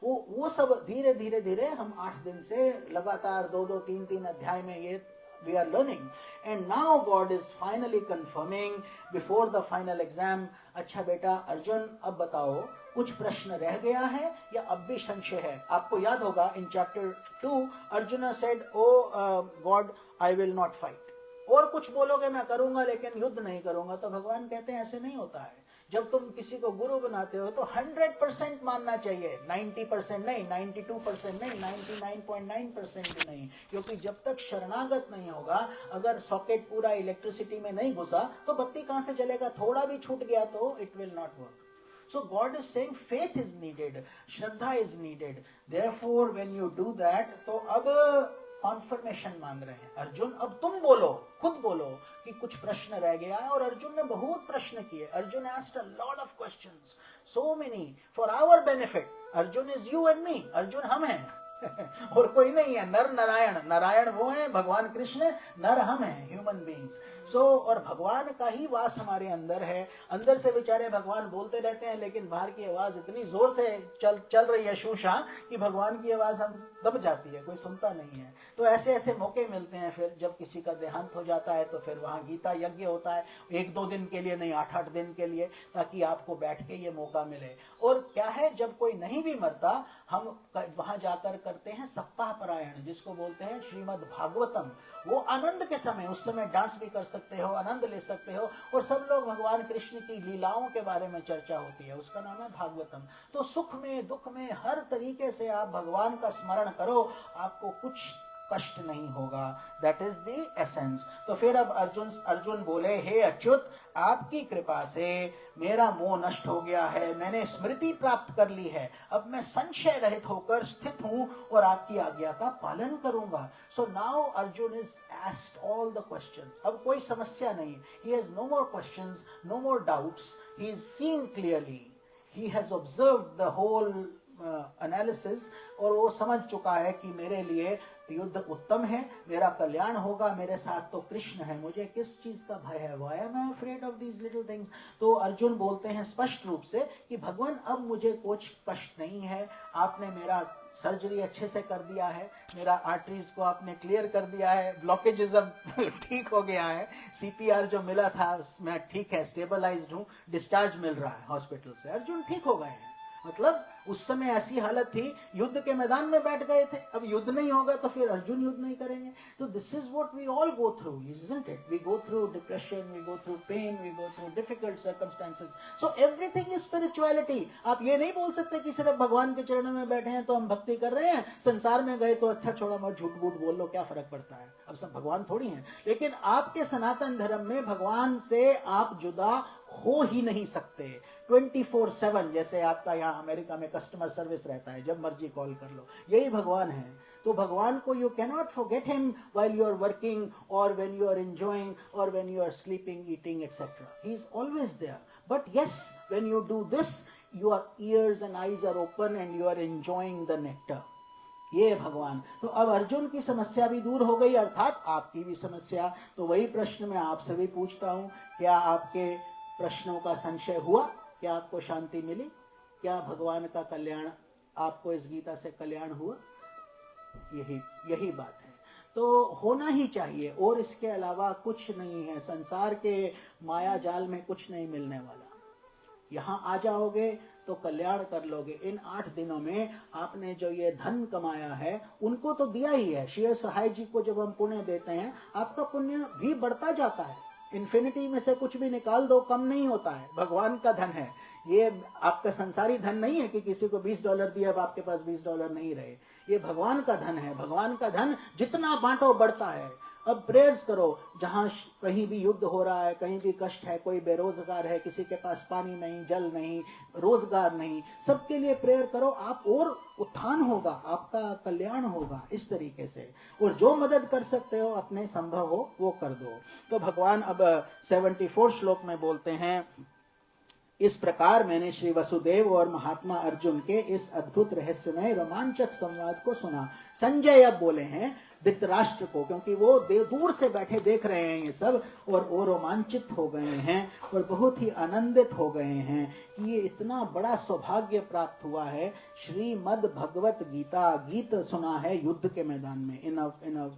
वो सब धीरे धीरे हम 8 दिन से लगातार 2-2, 3-3 अध्याय में ये we are learning. And now God is finally confirming before the final exam. अच्छा बेटा अर्जुन, अब बताओ कुछ प्रश्न रह गया है या अब भी संशय है? आपको याद होगा in chapter 2 Arjun said, oh God, I will not fight. और कुछ बोलोगे मैं करूंगा लेकिन युद्ध नहीं करूंगा. तो भगवान कहते हैं ऐसे नहीं होता है. जब तुम किसी को गुरु बनाते हो तो 100% मानना चाहिए. 90% नहीं, 92% नहीं, 99.9% भी नहीं. क्योंकि जब तक शरणागत नहीं होगा, अगर सॉकेट पूरा इलेक्ट्रिसिटी में नहीं घुसा तो बत्ती कहां से जलेगा? थोड़ा भी छूट गया तो it will not work. So God is saying faith is needed, Shraddha is needed. Therefore when you do that, तो अब कॉन्फर्मेशन मांग रहे हैं. अर्जुन अब तुम बोलो, खुद बोलो कि कुछ प्रश्न रह गया है. और अर्जुन ने बहुत प्रश्न किए. Arjun asked a lot of questions, so many for our benefit. Arjun is you and me. Arjun हम हैं. और कोई नहीं है। नर नारायण, नारायण वो है, भगवान कृष्ण, नर हम हैं, ह्यूमन बीइंग्स। और भगवान का ही वास हमारे अंदर है। अंदर से बेचारे भगवान बोलते रहते हैं, लेकिन बाहर की आवाज इतनी जोर से चल रही है शूशा कि भगवान की आवाज हम दब जाती है, कोई सुनता नहीं है। तो ऐसे ऐसे मौके मिलते हैं फिर जब किसी का देहांत हो जाता है, तो फिर वहां गीता यज्ञ होता है, 1-2 दिन के लिए नहीं, 8-8 दिन के लिए, ताकि आपको बैठ के ये मौका मिले। और क्या है, जब कोई नहीं भी मरता, हम वहां जाकर करते हैं सप्ताह परायण, जिसको बोलते हैं श्रीमद् भागवतम। वो आनंद के समय, उस समय डांस भी कर सकते हो, आनंद ले सकते हो, और सब लोग भगवान कृष्ण की लीलाओं के बारे में चर्चा होती है, उसका नाम है भागवतम। तो सुख में दुख में हर तरीके से आप भगवान का स्मरण करो, आपको कुछ कष्ट नहीं होगा। That is the essence. तो फिर अब अर्जुन बोले, हे अच्युत, आपकी कृपा से मेरा मोह नष्ट हो गया है, मैंने स्मृति प्राप्त कर ली है, अब मैं संशय रहित होकर स्थित हूं और आपकी आज्ञा का पालन करूंगा। So now Arjun is asked all the questions. अब कोई समस्या नहीं, he has no more questions, no more doubts, he is seeing clearly, he has observed the whole analysis, और वो समझ चुका है कि मेरे लिए युद्ध उत्तम है, मेरा कल्याण होगा, मेरे साथ तो कृष्ण है, मुझे किस चीज का भय है, why am I afraid of these little things. तो अर्जुन बोलते हैं स्पष्ट रूप से कि भगवान अब मुझे कुछ कष्ट नहीं है, आपने मेरा सर्जरी अच्छे से कर दिया है, मेरा आर्टरीज को आपने क्लियर कर दिया है, ब्लॉकेजेस अब ठीक हो गया है, सीपीआर जो मिला था उसमें ठीक है, स्टेबलाइज्ड हूँ, डिस्चार्ज मिल रहा है हॉस्पिटल से। अर्जुन ठीक हो गए हैं। मतलब उस समय ऐसी हालत थी, युद्ध के मैदान में बैठ गए थे, अब युद्ध नहीं होगा तो फिर अर्जुन युद्ध नहीं करेंगे। तो this is what we all go through, isn't it? We go through depression, we go through pain, we go through difficult circumstances. So everything is spirituality. आप ये नहीं बोल सकते कि सिर्फ भगवान के चरणों में बैठे हैं तो हम भक्ति कर रहे हैं, संसार में गए तो अच्छा छोड़ा मत, झूठ मूठ बोल लो, क्या फर्क पड़ता है, अब सब भगवान थोड़ी हैं। लेकिन आपके सनातन धर्म में भगवान से आप जुदा हो ही नहीं सकते। 24/7 जैसे आपका यहाँ अमेरिका में कस्टमर सर्विस रहता है, जब मर्जी कॉल कर लो, यही भगवान है। तो भगवान को you can not forget him while you are working और व्हेन यू आर एंजॉयिंग और when you are sleeping, eating etcetera, he is always there. But yes, when you do this, your ears and eyes are open and you are enjoying the nectar. ये भगवान। तो अब अर्जुन की समस्या भी दूर हो गई, अर्थात आपकी भी समस्या। तो वही प्रश्न मैं आपसे भी पूछता हूं, क्या आपके प्रश्नों का संशय हुआ? क्या आपको शांति मिली? क्या भगवान का कल्याण, आपको इस गीता से कल्याण हुआ? यही बात है। तो होना ही चाहिए, और इसके अलावा कुछ नहीं है। संसार के माया जाल में कुछ नहीं मिलने वाला। यहां आ जाओगे तो कल्याण कर लोगे। इन 8 दिनों में आपने जो ये धन कमाया है, उनको तो दिया ही है। श्री सहाय जी को जब हम पुण्य देते हैं, आपका पुण्य भी बढ़ता जाता है। इन्फिनिटी में से कुछ भी निकाल दो, कम नहीं होता है। भगवान का धन है ये, आपका संसारी धन नहीं है कि किसी को $20 दिया अब आपके पास $20 नहीं रहे। ये भगवान का धन है। भगवान का धन जितना बांटो बढ़ता है। अब प्रेयर्स करो, जहां कहीं भी युद्ध हो रहा है, कहीं भी कष्ट है, कोई बेरोजगार है, किसी के पास पानी नहीं, जल नहीं, रोजगार नहीं, सबके लिए प्रेयर करो, आप और उत्थान होगा, आपका कल्याण होगा इस तरीके से। और जो मदद कर सकते हो, अपने संभव हो वो कर दो। तो भगवान अब 74 श्लोक में बोलते हैं, इस प्रकार मैंने श्री वसुदेव और महात्मा अर्जुन के इस अद्भुत रहस्यमय रोमांचक संवाद को सुना। संजय अब बोले हैं धृतराष्ट्र को, क्योंकि वो दूर से बैठे देख रहे हैं ये सब, और वो रोमांचित हो गए हैं और बहुत ही आनंदित हो गए हैं कि ये इतना बड़ा सौभाग्य प्राप्त हुआ है। श्रीमद् भगवत गीता, गीत सुना है युद्ध के मैदान में, in a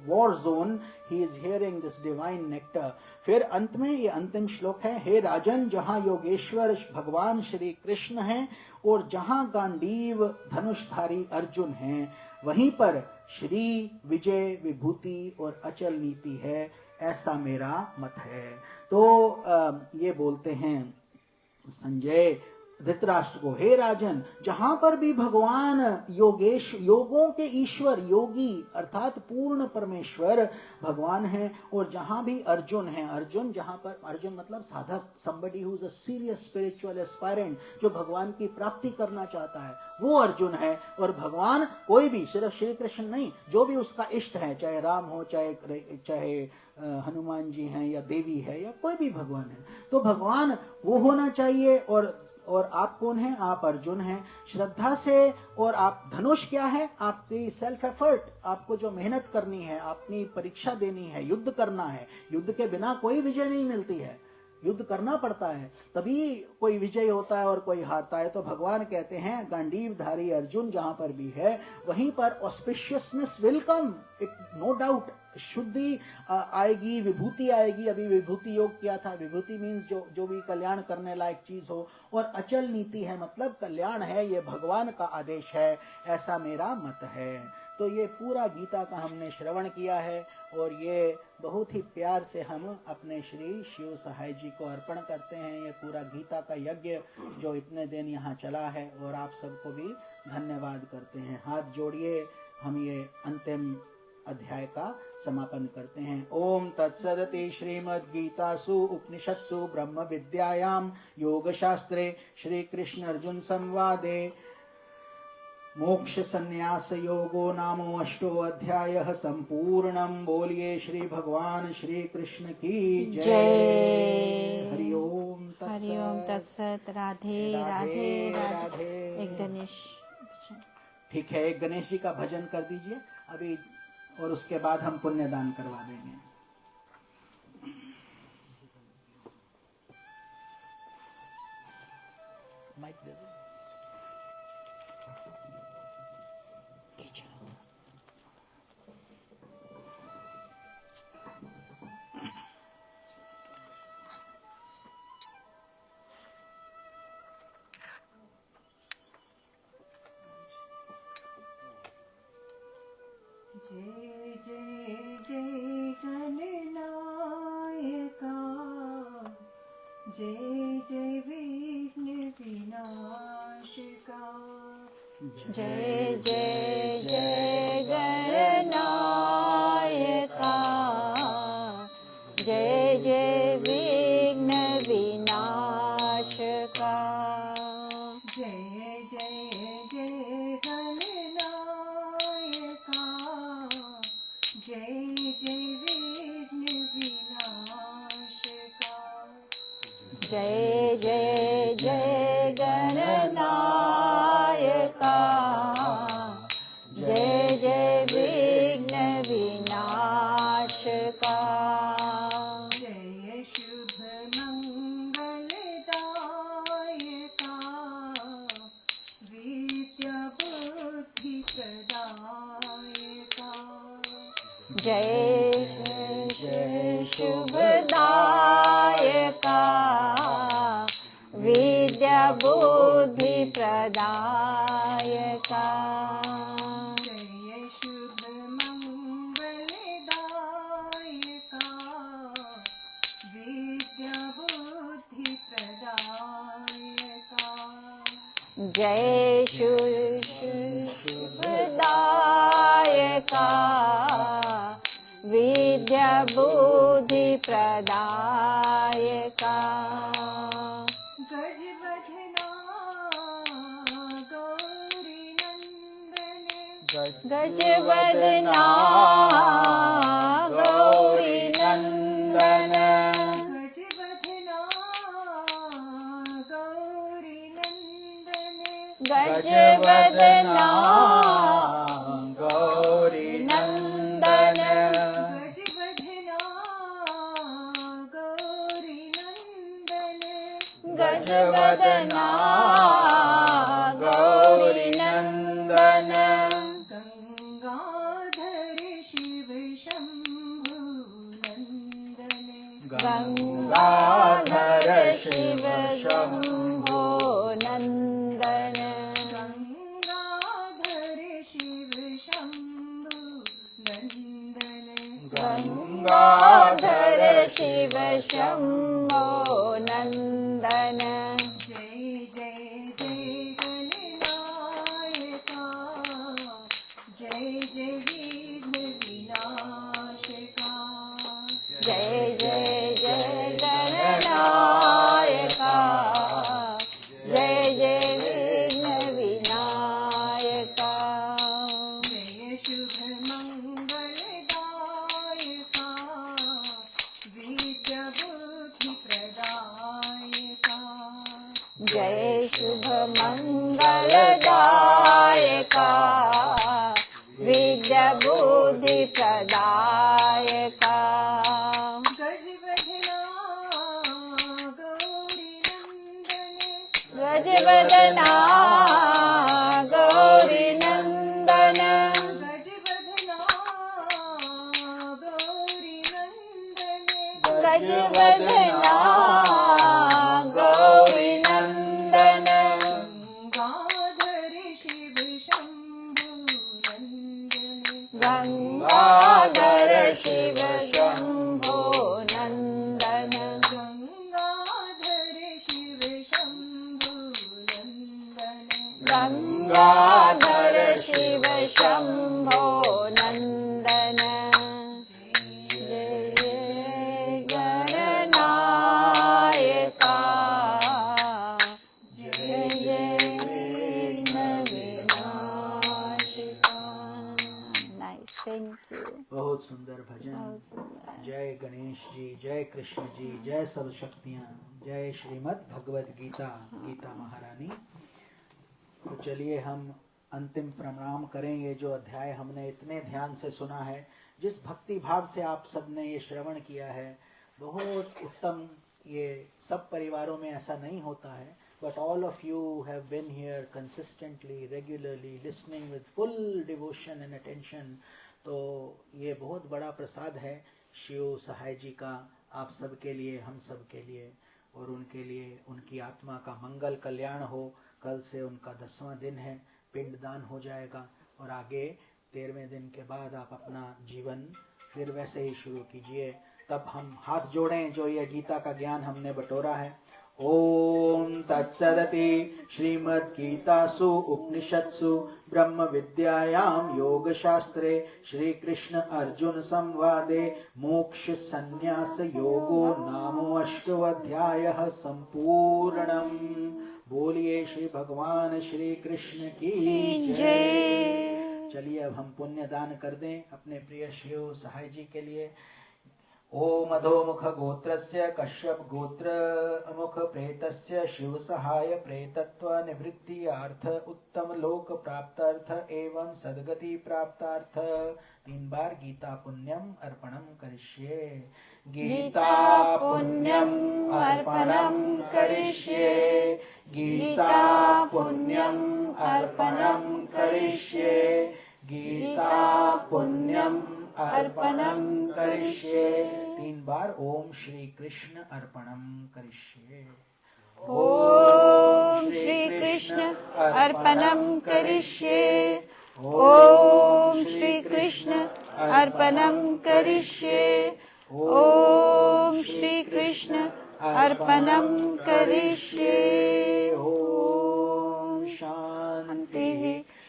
war zone he is hearing this divine nectar. फिर अंत में ये अंतिम श्लोक है, हे राजन, जहां योगेश्वर भगवान श्री कृष्ण हैं और जहां गांडीव धनुषधारी अर्जुन हैं, वहीं पर श्री विजय विभूति और अचल नीति है, ऐसा मेरा मत है। तो ये बोलते हैं संजय धृतराष्ट्र को, हे राजन, जहां पर भी भगवान योगों के ईश्वर, योगी अर्थात पूर्ण परमेश्वर भगवान हैं, और जहां भी अर्जुन है, अर्जुन जहां पर, अर्जुन मतलब साधक, somebody who is a serious spiritual aspirant, जो भगवान की प्राप्ति करना चाहता है, वो अर्जुन है। और भगवान कोई भी, सिर्फ श्री कृष्ण नहीं, जो भी उसका इष्ट है, चाहे राम हो, चाहे हनुमान जी हैं, या देवी है, या कोई भी भगवान है, तो भगवान वो होना चाहिए। और आप कौन हैं? आप अर्जुन हैं। श्रद्धा से, और आप धनुष क्या है? आपकी सेल्फ एफर्ट, आपको जो मेहनत करनी है, अपनी परीक्षा देनी है, युद्ध करना है। युद्ध के बिना कोई विजय नहीं मिलती है, युद्ध करना पड़ता है, तभी कोई विजय होता है और कोई हारता है। तो भगवान कहते हैं गांडीवधारी अर्जुन जहां पर भी है वहीं पर auspiciousness will come, it no doubt. शुद्धि आएगी, विभूति आएगी। अभी विभूति योग किया था। विभूति मीन्स जो भी कल्याण करने लायक चीज हो। और अचल नीति है, मतलब कल्याण है, ये भगवान का आदेश है, ऐसा मेरा मत है। तो ये पूरा गीता का हमने श्रवण किया है और ये बहुत ही प्यार से हम अपने श्री शिव सहाय जी को अर्पण करते हैं। ये पूरा गीता का यज्ञ जो इतने दिन यहाँ चला है, और आप सबको भी धन्यवाद करते हैं। हाथ जोड़िए, हम ये अंतिम अध्याय का समापन करते हैं। ओम तत्सदति श्रीमद्गीतासु उपनिषत्सु ब्रह्म विद्यायां योग शास्त्रे श्री कृष्ण अर्जुन संवादे मोक्ष संन्यास योगो नामो अष्टो अध्यायः संपूर्णम्। बोलिए श्री भगवान श्री कृष्ण की जय। हरि ओम तत्सत। राधे राधे राधे। एक गणेश, ठीक है, एक गणेश जी का भजन कर दीजिए अभी, और उसके बाद हम पुण्यदान करवा देंगे। माइक दे दो। जय जय जय गणनायका, जय जय विघ्न विनाशका। जय जय जय गणनायका, जय जय विघ्न विनाशका। जय जय जय गणनायका, जय जय विघ्न विनाशका। जय जय जय गणनायका, जय जय विघ्न विनाशका। जय शुभ मंगलदायका, विद्या बुद्धि प्रदायका। जय जय शुभदायका, विद्या बुद्धि प्रदायका। जय शुभ मंगलदायका, विद्या बुद्धि प्रदायका। जय शुभदायका, विद्या बुद्धि प्रदायका। गजवदना गौरी नंदन, गजवदना गौरी नंदन, गजवदना गौरी नंदन। गजवदना गौरी नंदन, गजवदना गौरी नंदन। गंगाधर शिव शंभो नंदन, गंगाधर शिव शंभो नंदन। गंगाधर शिव शंभो नंदन। जय जय जय गणनायका, जय जय विघ्न विनाशका। जय जय जय गणनायका, जय जय विघ्न विनायका। जय शुभ मंगलदायका, विद्या बुद्धि प्रदायका। जय शुभ मंगलदायका विद्या बुद्धि प्रदायका गजवदना गौरी नंदन गजवदना गौरी नंदन गंगाधर शिव शंभु नंदन गंगाधर शिव शंभो नंदन जय जय गणनायका जय जय विघ्नविनाशिका। Nice, thank you. बहुत सुंदर भजन। जय गणेश जी, जय कृष्ण जी, जय सब शक्तियाँ, जय श्रीमद् भगवद गीता, गीता महारानी। तो चलिए हम अंतिम प्रणाम करें। ये जो अध्याय हमने इतने ध्यान से सुना है, जिस भक्ति भाव से आप सबने ये श्रवण किया है, बहुत उत्तम। ये सब परिवारों में ऐसा नहीं होता है, but all of you have been here consistently, regularly, listening with full devotion and attention. तो ये बहुत बड़ा प्रसाद है शिव सहाय जी का, आप सब के लिए, हम सब के लिए, और उनके लिए उनकी आत्मा का मंगल कल्याण हो। कल से उनका 10वां दिन है, पिंडदान हो जाएगा, और आगे 13वें दिन के बाद आप अपना जीवन फिर वैसे ही शुरू कीजिए। तब हम हाथ जोड़ें, जो ये गीता का ज्ञान हमने बटोरा है। ओम तत्सदति श्रीमद्गीतासु उपनिषत्सु ब्रह्म विद्यायां योग शास्त्रे श्री कृष्ण अर्जुन संवादे मोक्ष संन्यास योगो नामो अष्टोऽध्यायः संपूर्णम्। बोलिए श्री भगवान श्री कृष्ण की जय। चलिए अब हम पुण्य दान कर दें अपने प्रिय शिव सहाय जी के लिए। ओम अधोमुख गोत्रस्य कश्यप गोत्र अमुख प्रेतस्य शिव सहाय प्रेतत्व निवृत्तियार्थ उत्तम लोक प्राप्तार्थ एवं सद्गति प्राप्तार्थ 3 बार गीता पुण्यम अर्पणम करिष्ये। गीता पुण्यम अर्पणम करिष्ये। गीता पुण्यम अर्पणम करिष्ये। गीता पुण्यम अर्पणम करिष्ये। 3 बार ओम श्री कृष्ण अर्पणम करिष्ये। ओम श्री कृष्ण अर्पणम करिष्ये। ओम श्री कृष्ण अर्पणम करिष्ये। ओम श्री कृष्ण अर्पणम करिष्ये। ओम शांति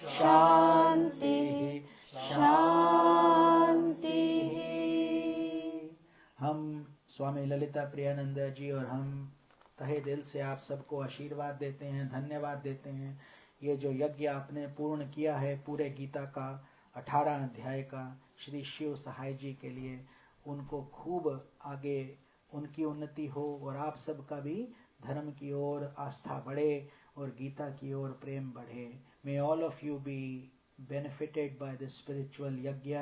शांति शांति। हम स्वामी ललिता प्रियानंद जी और हम तहे दिल से आप सबको आशीर्वाद देते हैं, धन्यवाद देते हैं। ये जो यज्ञ आपने पूर्ण किया है पूरे गीता का 18 अध्याय का, श्री शिव सहाय जी के लिए, उनको खूब आगे उनकी उन्नति हो और आप सबका भी धर्म की ओर आस्था बढ़े और गीता की ओर प्रेम बढ़े। May all of you be benefited by this spiritual yajna,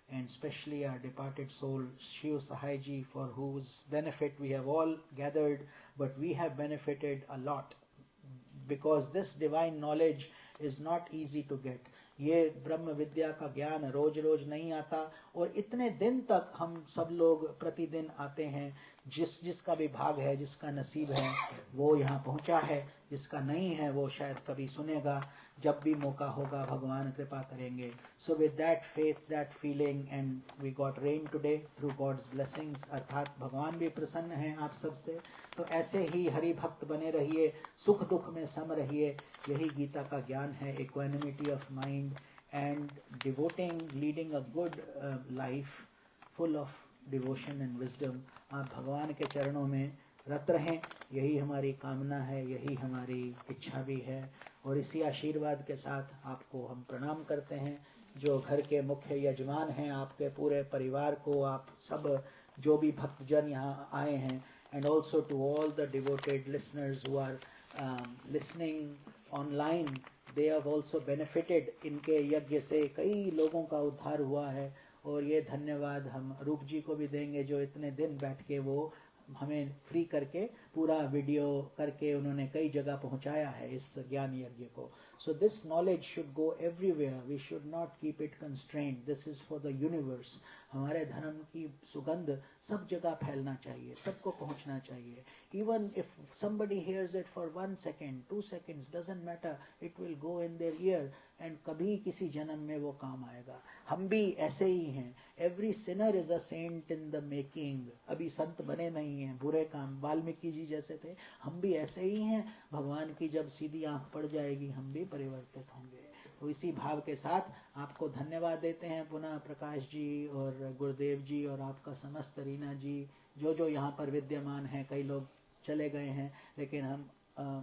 and especially our departed soul Shiv Sahai ji, for whose benefit we have all gathered, but we have benefited a lot because this divine knowledge is not easy to get. ये ब्रह्म विद्या का ज्ञान रोज रोज नहीं आता, और इतने दिन तक हम सब लोग प्रतिदिन आते हैं। जिसका भी भाग है, जिसका नसीब है, वो यहाँ पहुँचा है। जिसका नहीं है वो शायद कभी सुनेगा, जब भी मौका होगा भगवान कृपा करेंगे। So with that faith, that feeling, and we got rain today through God's blessings, अर्थात भगवान भी प्रसन्न हैं आप सबसे। तो ऐसे ही हरि भक्त बने रहिए, सुख दुख में सम रहिए। यही गीता का ज्ञान है, equanimity of mind and devoting, leading a good life full of devotion and wisdom. आप भगवान के चरणों में रत रहें, यही हमारी कामना है, यही हमारी इच्छा भी है। और इसी आशीर्वाद के साथ आपको हम प्रणाम करते हैं, जो घर के मुख्य यजमान हैं, आपके पूरे परिवार को, आप सब जो भी भक्तजन यहाँ आए हैं, and also to all the devoted listeners who are listening online, they have also benefited. इनके यज्ञ से कई लोगों का उद्धार हुआ है, और ये धन्यवाद हम रूप जी को भी देंगे जो इतने दिन बैठ के वो हमें फ्री करके पूरा वीडियो करके उन्होंने कई जगह पहुंचाया है इस ज्ञान यज्ञ को. So this knowledge should go everywhere. We should not keep it constrained. This is for the universe. हमारे धर्म की सुगंध सब जगह फैलना चाहिए, सबको पहुंचना चाहिए. Even if somebody hears it for 1 second, 2 seconds, doesn't matter. It will go in their ear and कभी किसी जन्म में वो काम आएगा. हम भी ऐसे ही हैं. Every sinner is a saint in the making. अभी संत बने नहीं हैं, बुरे काम वाल्मीकि जी जैसे थे. हम भी ऐसे ही हैं. भगवान की जब सीधी आंख पड़ जाएगी हम भी परिवर्तित होंगे. तो इसी भाव के साथ आपको धन्यवाद देते हैं पुनः प्रकाश जी और गुरुदेव जी और आपका समस्त रीना जी जो यहाँ पर विद्यमान हैं. कई लोग चले गए हैं लेकिन हम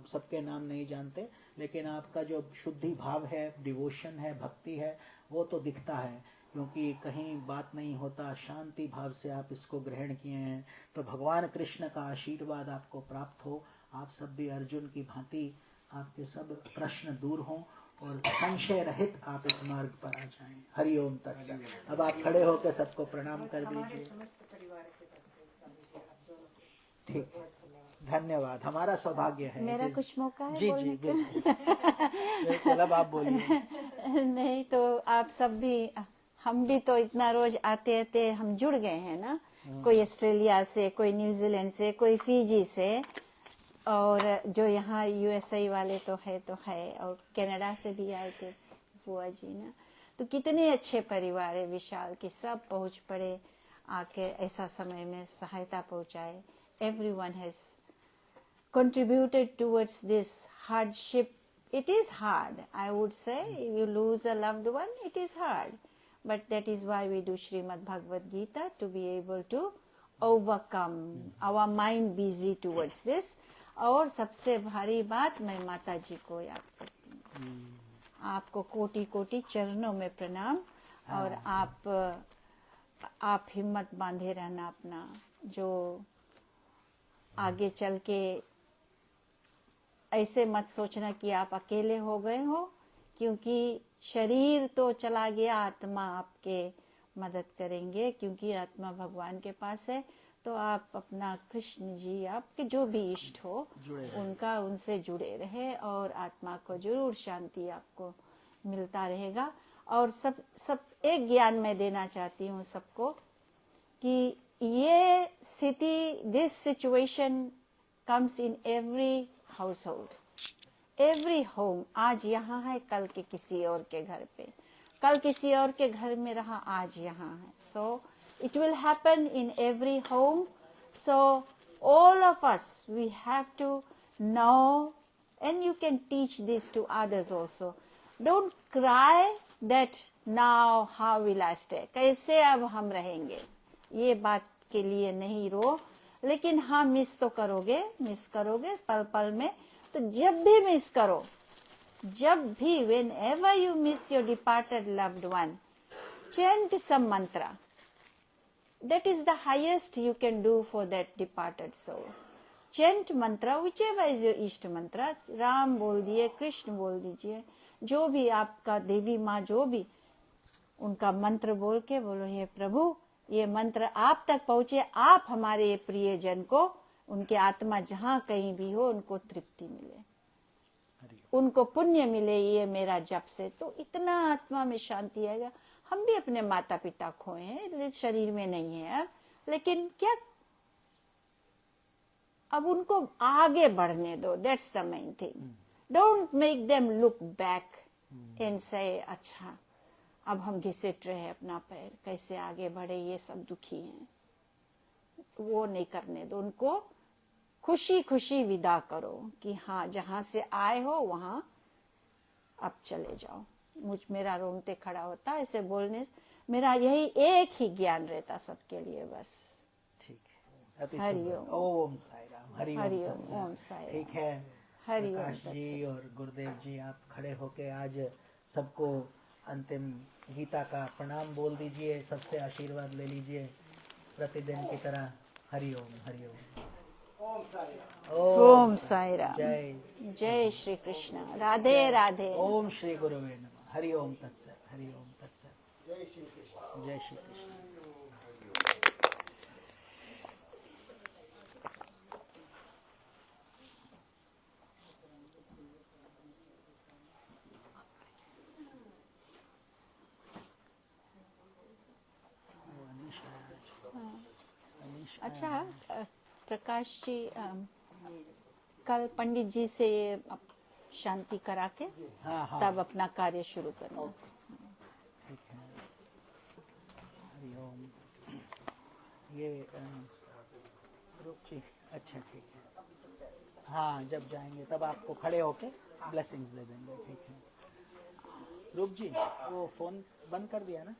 सबके नाम नहीं जानते, लेकिन आपका जो शुद्धि भाव है, डिवोशन है, भक्ति है, वो तो दिखता है क्योंकि कहीं बात नहीं होता. शांति भाव से आप इसको ग्रहण किए हैं. तो भगवान कृष्ण का आशीर्वाद आपको प्राप्त हो. आप सब भी अर्जुन की भांति आपके सब प्रश्न दूर हों और संशय रहित आप इस मार्ग पर आ जाएं. हरि ओम तत्सत. अब आप खड़े होकर सबको प्रणाम कर दीजिए. ठीक, धन्यवाद. हमारा सौभाग्य है. मेरा कुछ मौका है जी बोलने जी का? बिल्कुल. अब आप बोलिए. नहीं तो आप सब भी, हम भी तो इतना रोज आते आते हम जुड़ गए हैं ना. कोई ऑस्ट्रेलिया से, कोई न्यूजीलैंड से, कोई फिजी से, और जो यहाँ यूएसए वाले तो है, और कनाडा से भी आए थे बुआ जी ना. तो कितने अच्छे परिवार है विशाल की, सब पहुंच पड़े आके ऐसा समय में सहायता पहुंचाए. Everyone has contributed towards this hardship. It is hard, I would say. You lose a loved one, it is hard. But that is why we do Srimad Bhagavad Gita, to be able to overcome our mind busy towards this. और सबसे भारी बात, मैं माता जी को याद करती हूँ. आपको कोटि कोटि चरणों में प्रणाम. और आप हिम्मत बांधे रहना अपना, जो आगे चल के ऐसे मत सोचना कि आप अकेले हो गए हो, क्योंकि शरीर तो चला गया, आत्मा आपके मदद करेंगे, क्योंकि आत्मा भगवान के पास है. तो आप अपना कृष्ण जी, आपके जो भी इष्ट हो उनका, उनसे जुड़े रहे और आत्मा को जरूर शांति आपको मिलता रहेगा. और सब एक ज्ञान में देना चाहती हूँ सबको कि ये स्थिति, this situation comes in every house hold, every home. आज यहाँ है, कल के किसी और के घर पे, कल किसी और के घर में रहा, आज यहाँ है. सो it will happen in every home. So all of us, we have to know, and you can teach this to others also. Don't cry that now how will I stay, कैसे अब हम रहेंगे, ये बात के लिए नहीं रो. लेकिन हाँ, मिस तो करोगे, मिस करोगे पल पल में. तो जब भी मिस करो, जब भी, whenever you miss your departed loved one, chant some mantra. That is the highest you can do for that departed soul. Chant mantra, whichever is your इष्ट mantra. राम बोल दिए, कृष्ण बोल दीजिए, जो भी आपका, देवी माँ, जो भी, उनका मंत्र बोल के बोलो, हे प्रभु, ये मंत्र आप तक पहुँचे, आप हमारे प्रियजन को, उनके आत्मा जहाँ कहीं भी हो, उनको तृप्ति मिले, उनको पुण्य मिले ये मेरा जप से. तो इतना आत्मा में शांति आएगा. हम भी अपने माता पिता खोए हैं, शरीर में नहीं है अब, लेकिन क्या, अब उनको आगे बढ़ने दो. That's the main thing. Don't make them look back and से, अच्छा अब हम घिसट रहे हैं अपना पैर, कैसे आगे बढ़े, ये सब दुखी हैं. वो नहीं करने दो. उनको खुशी खुशी विदा करो कि हाँ, जहां से आए हो वहां अब चले जाओ. मेरा रोंगटे खड़ा होता ऐसे बोलने से. मेरा यही एक ही ज्ञान रहता सबके लिए, बस. ठीक है. अति हरि सुंदर. ओम. ओम साई राम. हरि ओम. ओम साई राम. ठीक है. हरि ओम प्रकाश जी और गुरुदेव जी, आप खड़े होके आज सबको अंतिम गीता का प्रणाम बोल दीजिए, सबसे आशीर्वाद ले लीजिए प्रतिदिन की तरह. हरि ओम. हरि ओम. ओम साई राम। जय जय श्री कृष्ण। राधे राधे। ओम श्री गुरुवे नमः। हरि ओम तत्सत। हरि ओम तत्सत। जय श्री कृष्ण। जय श्री कृष्ण। अच्छा प्रकाश जी, कल पंडित जी से शांति करा के हाँ हाँ तब अपना कार्य शुरू करना। ठीक है। हरि ओम। ये रूप जी, अच्छा ठीक है। हाँ जब जाएंगे तब आपको खड़े होके ब्लेसिंग्स दे देंगे। ठीक है रूप जी, वो फोन बंद कर दिया ना?